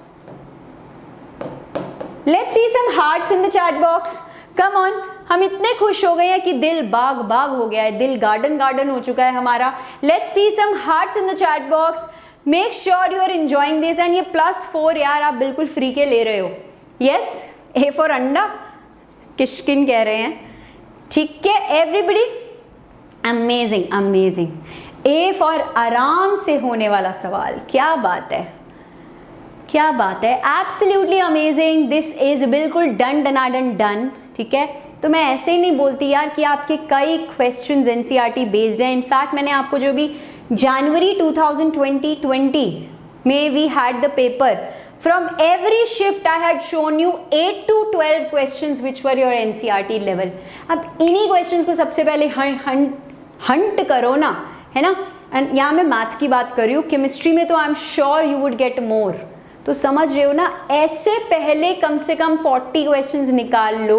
Speaker 1: Let's see some hearts in the chat box. Come on, हम इतने खुश हो गए हैं कि दिल बाग बाग हो गया है, दिल गार्डन गार्डन हो चुका है हमारा. Let's see some hearts in the chat box. Make sure you are enjoying this. And ये +4 यार आप बिल्कुल फ्री के ले रहे हो. यस, A फॉर अंडा, किशकिन कह रहे हैं. ठीक है everybody, amazing amazing. A for आराम से होने वाला सवाल. क्या बात है, क्या बात है, एब्सोल्युटली अमेजिंग. दिस इज बिल्कुल डन डनाडन डन. ठीक है, तो मैं ऐसे ही नहीं बोलती यार कि आपके कई क्वेश्चंस NCERT बेस्ड हैं. इनफैक्ट मैंने आपको जो भी जनवरी 2020 में we had the paper, From every shift I had shown you 8 to 12 questions which were your NCERT level. अब इन्हीं questions को सबसे पहले हंट करो ना, है ना. एंड यहाँ मैं मैथ की बात कर रही हूँ, केमिस्ट्री में तो I am sure you would get more. तो समझ रहे हो ना, ऐसे पहले कम से कम 40 क्वेश्चंस निकाल लो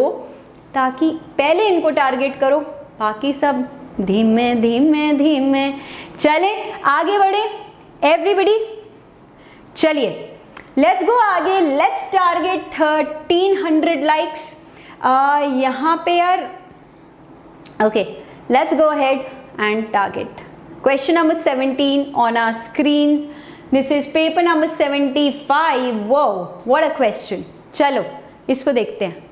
Speaker 1: ताकि पहले इनको टारगेट करो, बाकी सब धीमे धीमे धीमे चले आगे बढ़े. एवरीबडी चलिए लेट्स गो आगे. लेट्स टारगेट 1300 लाइक्स यहाँ पे यार. Okay let's go ahead and target question number 17 on our screens. This is paper number 75. Wow, what a question. चलो इसको देखते हैं.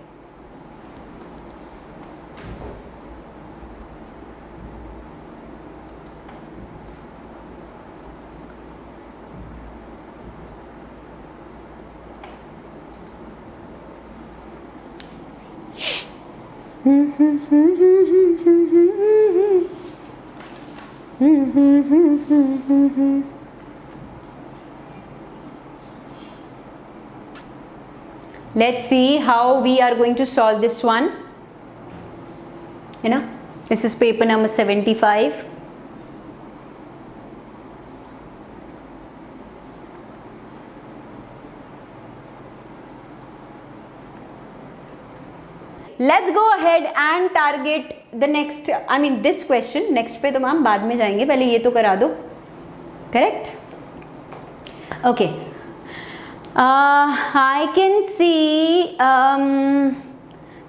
Speaker 1: Let's see how we are going to solve this one. You know, this is paper number 75. Let's go ahead and target the next, I mean this question. Next पे तो मैम बाद में जाएंगे, पहले ये तो करा दो. Correct? Okay. I can see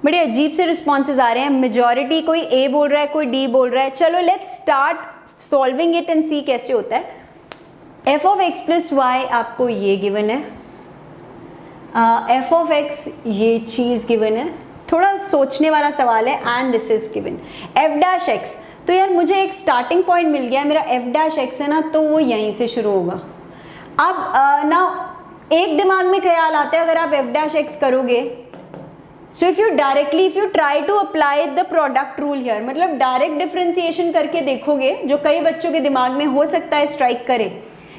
Speaker 1: बड़े अजीब से रिस्पॉन्सेज आ रहे हैं. मेजॉरिटी कोई A बोल रहा है, कोई D बोल रहा है. चलो let's start solving it and see कैसे होता है. f of x plus y आपको ये गिवन है, f of x ये चीज़ गिवन है. थोड़ा सोचने वाला सवाल है. And this is given f dash x. तो यार मुझे एक स्टार्टिंग पॉइंट मिल गया, मेरा f डैश x है ना, तो वो यहीं से शुरू होगा. अब ना एक दिमाग में ख्याल आता है, अगर आप f डैश x करोगे, so if you try to apply the product rule here, मतलब डायरेक्ट डिफरेंशिएशन करके देखोगे, जो कई बच्चों के दिमाग में हो सकता है स्ट्राइक करे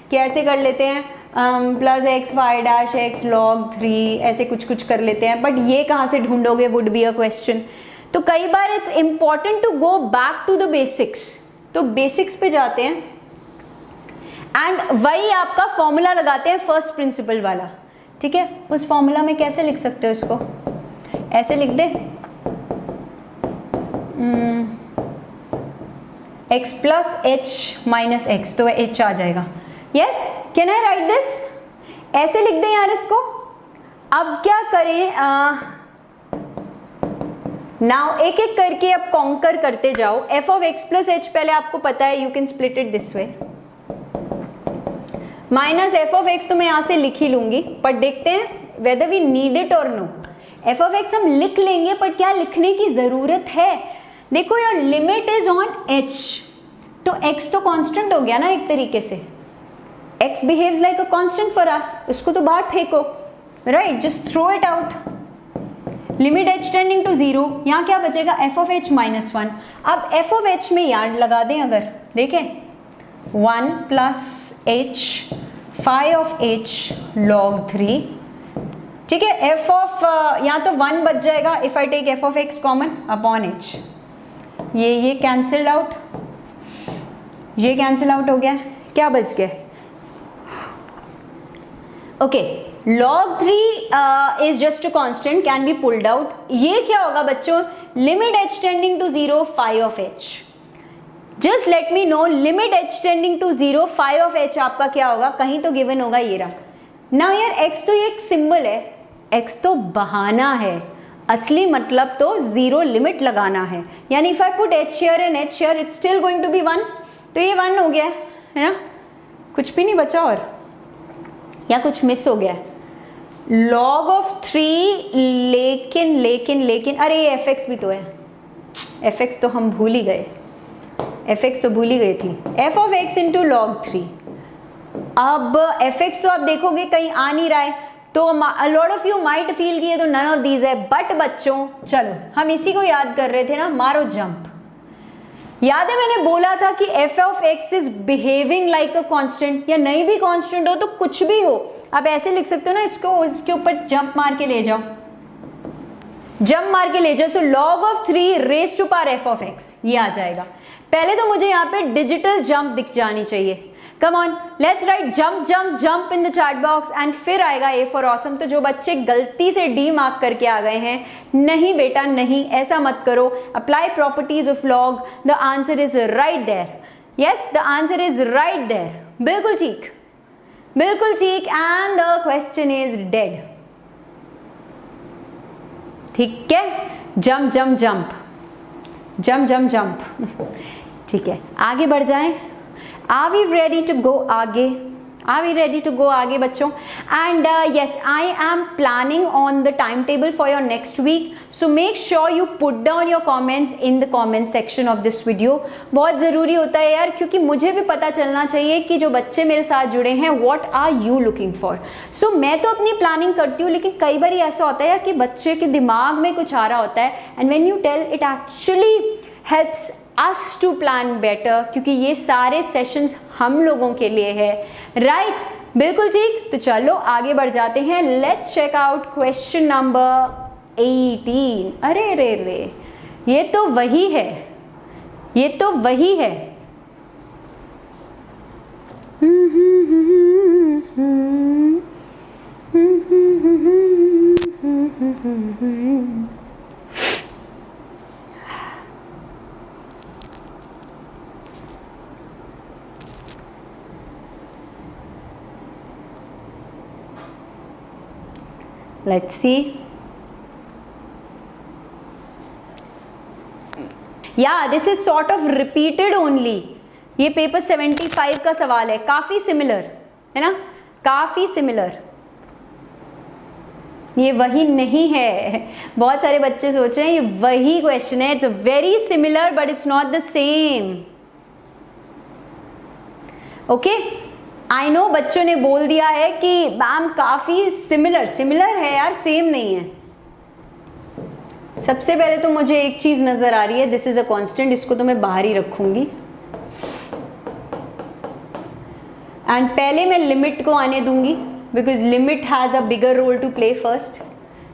Speaker 1: कि ऐसे कर लेते हैं plus x y dash x log 3, ऐसे कुछ कर लेते हैं. बट ये कहाँ से ढूंढोगे वुड बी अ क्वेश्चन. तो कई बार it's important to go back to the basics. तो बेसिक्स पे जाते हैं एंड वही आपका फॉर्मूला लगाते हैं फर्स्ट प्रिंसिपल वाला. ठीक है, उस फॉर्मूला में कैसे लिख सकते हो इसको, ऐसे लिख दे x plus H minus x, तो h आ जाएगा. Yes, can I right this, ऐसे लिख दें यार इसको. अब क्या करें, नाउ एक एक करके अब कॉन्कर करते जाओ. f of x plus H पहले आपको पता है, you can split it this way. Minus f of x तो मैं यहां से लिख ही लूंगी, बट देखते हैं वेदर वी नीड इट और नो. f ऑफ x हम लिख लेंगे, बट क्या लिखने की जरूरत है. देखो your limit is on h, तो x तो कांस्टेंट हो गया ना एक तरीके से. x behaves like a constant for us, इसको तो बाहर फेंको, right, just throw it out. Limit h tending to 0, यहाँ क्या बचेगा f ऑफ h माइनस 1. अब f ऑफ h में यार्ड लगा दें, अगर देखें 1 plus h phi of h log 3. ठीक है, f ऑफ यहाँ तो 1 बच जाएगा if I take f of x common upon h. ये कैंसल्ड आउट, ये कैंसिल आउट हो गया. क्या बच गया, okay, log 3 is just a constant, can be pulled out. ये क्या होगा बच्चों, limit h tending to 0 phi of h. Just let me know, limit h tending to 0 phi of h आपका क्या होगा, कहीं तो गिवन होगा, ये रहा ना. यार x तो ये एक सिंबल है, x तो बहाना है, असली मतलब तो 0 लिमिट लगाना है. यानी if I put h here and h here, it's still going to be 1. तो ये 1 हो गया है ना, कुछ भी नहीं बचा और या कुछ मिस हो गया. log ऑफ 3 लेकिन अरे ये fx भी तो है, fx तो हम भूल ही गए, fx तो भूल ही गई थी. f of x into log 3. अब fx तो आप देखोगे कहीं आ नहीं रहा है, तो a lot of you might feel कि ये तो none of these है. बट बच्चों चलो हम इसी को याद कर रहे थे ना, मारो जंप. याद है मैंने बोला था कि f of x is behaving like a constant, या नहीं भी कांस्टेंट हो तो कुछ भी हो, आप ऐसे लिख सकते हो ना इसको, इसके ऊपर जंप मार के ले जाओ, जंप मार के ले जाओ। So log of 3 raise to power f of x, ये आ जाएगा। पहले तो मुझे यहाँ पे डिजिटल जंप दिख जानी चाहिए। कम on, let's write jump jump jump in the chat box and फिर आएगा A फॉर ऑसम। तो जो बच्चे गलती से D मार्क करके आ गए हैं, नहीं बेटा नहीं, ऐसा मत करो। Apply properties of log, the answer is right there. Yes, the answer is right there, बिल्कुल ठीक, बिल्कुल ठीक। And the question is dead. ठीक है, jump jump jump jump jump jump. ठीक है, आगे बढ़ जाएं। Are we ready to go आगे? Are we ready to go आगे बच्चों? And yes, I am planning on the time table for your next week, so make sure you put down your comments in the comment section of this video. बहुत ज़रूरी होता है यार, क्योंकि मुझे भी पता चलना चाहिए कि जो बच्चे मेरे साथ जुड़े हैं, what are you looking for. So मैं तो अपनी प्लानिंग करती हूँ, लेकिन कई बार ऐसा होता है यार कि बच्चे के दिमाग में कुछ आ रहा होता है, and when you tell it actually helps us to plan better, क्योंकि ये सारे सेशंस हम लोगों के लिए है, राइट? बिल्कुल ठीक। तो चलो आगे बढ़ जाते हैं। Let's check out question number 18। अरे रे रे, ये तो वही है, ये तो वही है। Let's see. Yeah, this is sort of repeated only. ये पेपर 75 का सवाल है, काफी सिमिलर है ना, काफी सिमिलर। ये वही नहीं है, बहुत सारे बच्चे सोच रहे हैं ये वही क्वेश्चन है। It's very similar but it's not the same. Okay, I know बच्चों ने बोल दिया है कि मैम काफ़ी सिमिलर, सिमिलर है यार, सेम नहीं है। सबसे पहले तो मुझे एक चीज़ नज़र आ रही है, दिस इज़ अ कांस्टेंट, इसको तो मैं बाहर ही रखूंगी। एंड पहले मैं लिमिट को आने दूंगी, because limit has a bigger role to play first.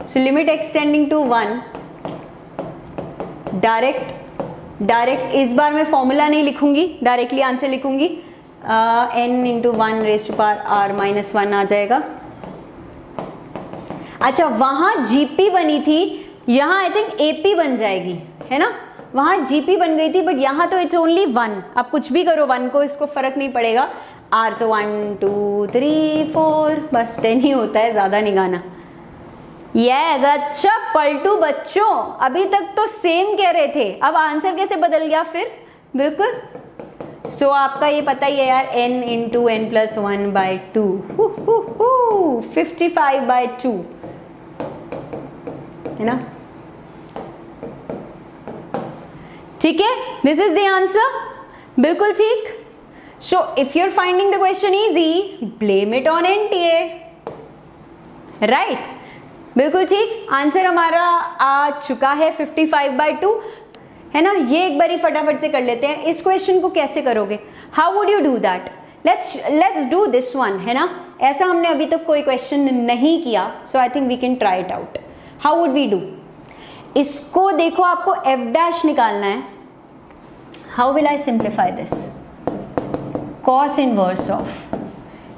Speaker 1: So limit extending to 1, direct इस बार मैं फॉर्मूला नहीं लिखूंगी, डायरेक्टली आंसर लिखूंगी। n into 1 raise to power r minus 1 आ जाएगा। अच्छा, वहाँ GP बनी थी, यहाँ आई थिंक AP बन जाएगी, है ना? वहाँ GP बन गई थी, बट यहाँ तो इट्स ओनली 1। आप कुछ भी करो 1 को, इसको फर्क नहीं पड़ेगा। R तो 1 2 3 4 बस 10 ही होता है, ज़्यादा नहीं गाना। यस, अच्छा पलटू बच्चों, अभी तक तो सेम कह रहे थे, अब आंसर कैसे बदल गया फिर? बिल्कुल। सो आपका ये पता ही है यार, n into n plus 1 by 2, 55/2 है ना? ठीक है, दिस इज द आंसर, बिल्कुल ठीक। So if you are finding the question easy, blame it on NTA, right? बिल्कुल ठीक, आंसर हमारा आ चुका है 55/2, है ना? ये एक बारी फटाफट से कर लेते हैं। इस क्वेश्चन को कैसे करोगे? How would you do that? Let's do this one, है ना? ऐसा हमने अभी तक कोई क्वेश्चन नहीं किया, so I think we can try it out. How would we do? इसको देखो, आपको f' निकालना है। How will I simplify this? Cos inverse of,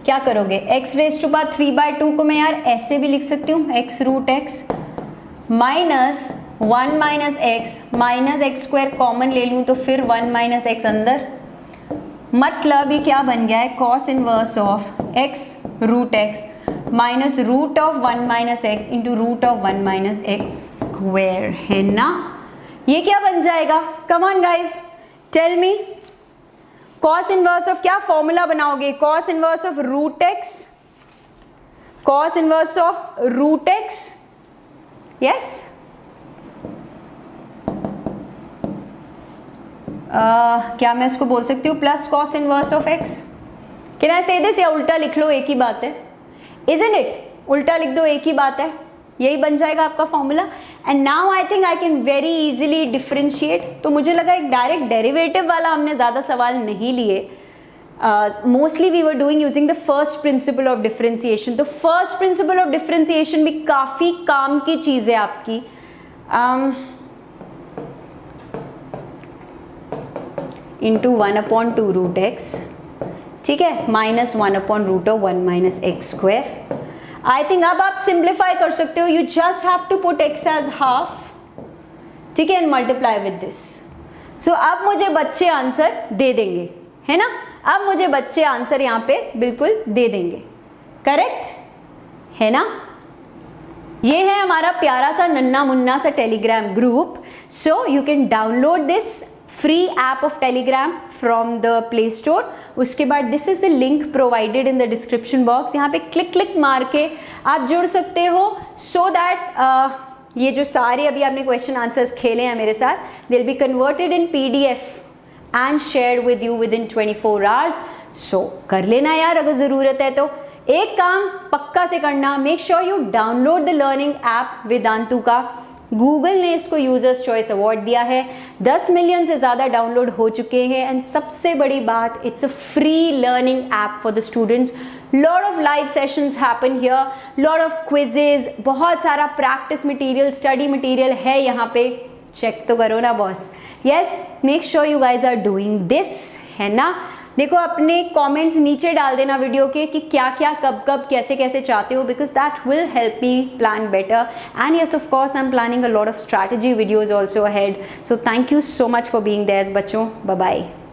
Speaker 1: क्या करोगे? x रेज टू पावर 3/2 को मैं यार ऐसे भी लिख सकती हूँ, x root x minus 1 minus x minus x square common ले लूँ तो फिर 1 माइनस एक्स अंदर, मतलब ये क्या बन गया है? Cos inverse of x root x minus root of 1 minus x into root of 1 minus x square, है ना? ये क्या बन जाएगा? Come on guys, tell me. Cos inverse of क्या फॉर्मूला बनाओगे? Cos inverse of root x, cos inverse of root x, yes. क्या मैं इसको बोल सकती हूँ plus cos inverse of x? Can I say this? या उल्टा लिख लो, एक ही बात है, इजंट इट? उल्टा लिख दो, एक ही बात है, यही बन जाएगा आपका formula. And now I think I can very easily differentiate. तो मुझे लगा एक डायरेक्ट डेरिवेटिव वाला हमने ज़्यादा सवाल नहीं लिए, mostly we were doing using the first principle of differentiation. तो फर्स्ट प्रिंसिपल ऑफ डिफरेंशिएशन भी काफ़ी काम की चीज़ है आपकी. इंटू 1/2 रूट एक्स, ठीक है, -1/√1 minus x square. I think अब आप सिंप्लीफाई कर सकते हो. You just have to put x as half, ठीक है, and multiply with this. So अब मुझे बच्चे आंसर दे देंगे, है ना. अब मुझे बच्चे आंसर यहाँ पे बिल्कुल दे देंगे. करेक्ट है ना. ये है हमारा प्यारा सा नन्ना मुन्ना सा Telegram group. So you can download this free app of Telegram from the play store. उसके बाद this is the link provided in the description box. यहाँ पे क्लिक क्लिक मार के आप जुड़ सकते हो. सो दैट ये जो सारे अभी आपने क्वेश्चन आंसर्स खेले हैं मेरे साथ, they will be converted in PDF and shared with you within 24 hours. So कर लेना यार अगर ज़रूरत है तो. एक काम पक्का से करना, make sure you download the learning app Vedantu का. गूगल ने इसको यूजर्स चॉइस अवार्ड दिया है. 10 मिलियन से ज़्यादा डाउनलोड हो चुके हैं. एंड सबसे बड़ी बात, it's a free learning app for the students. Lot of live sessions happen here, lot of quizzes, बहुत सारा प्रैक्टिस मटेरियल, स्टडी मटेरियल है यहाँ पे. चेक तो करो ना boss. Yes, make sure you guys are doing this, है ना. देखो अपने कमेंट्स नीचे डाल देना वीडियो के कि क्या क्या कब कब कैसे कैसे चाहते हो, because that will help me plan better. And yes of course I am planning a lot of strategy videos also ahead. So thank you so much for being there बच्चों. Bye bye.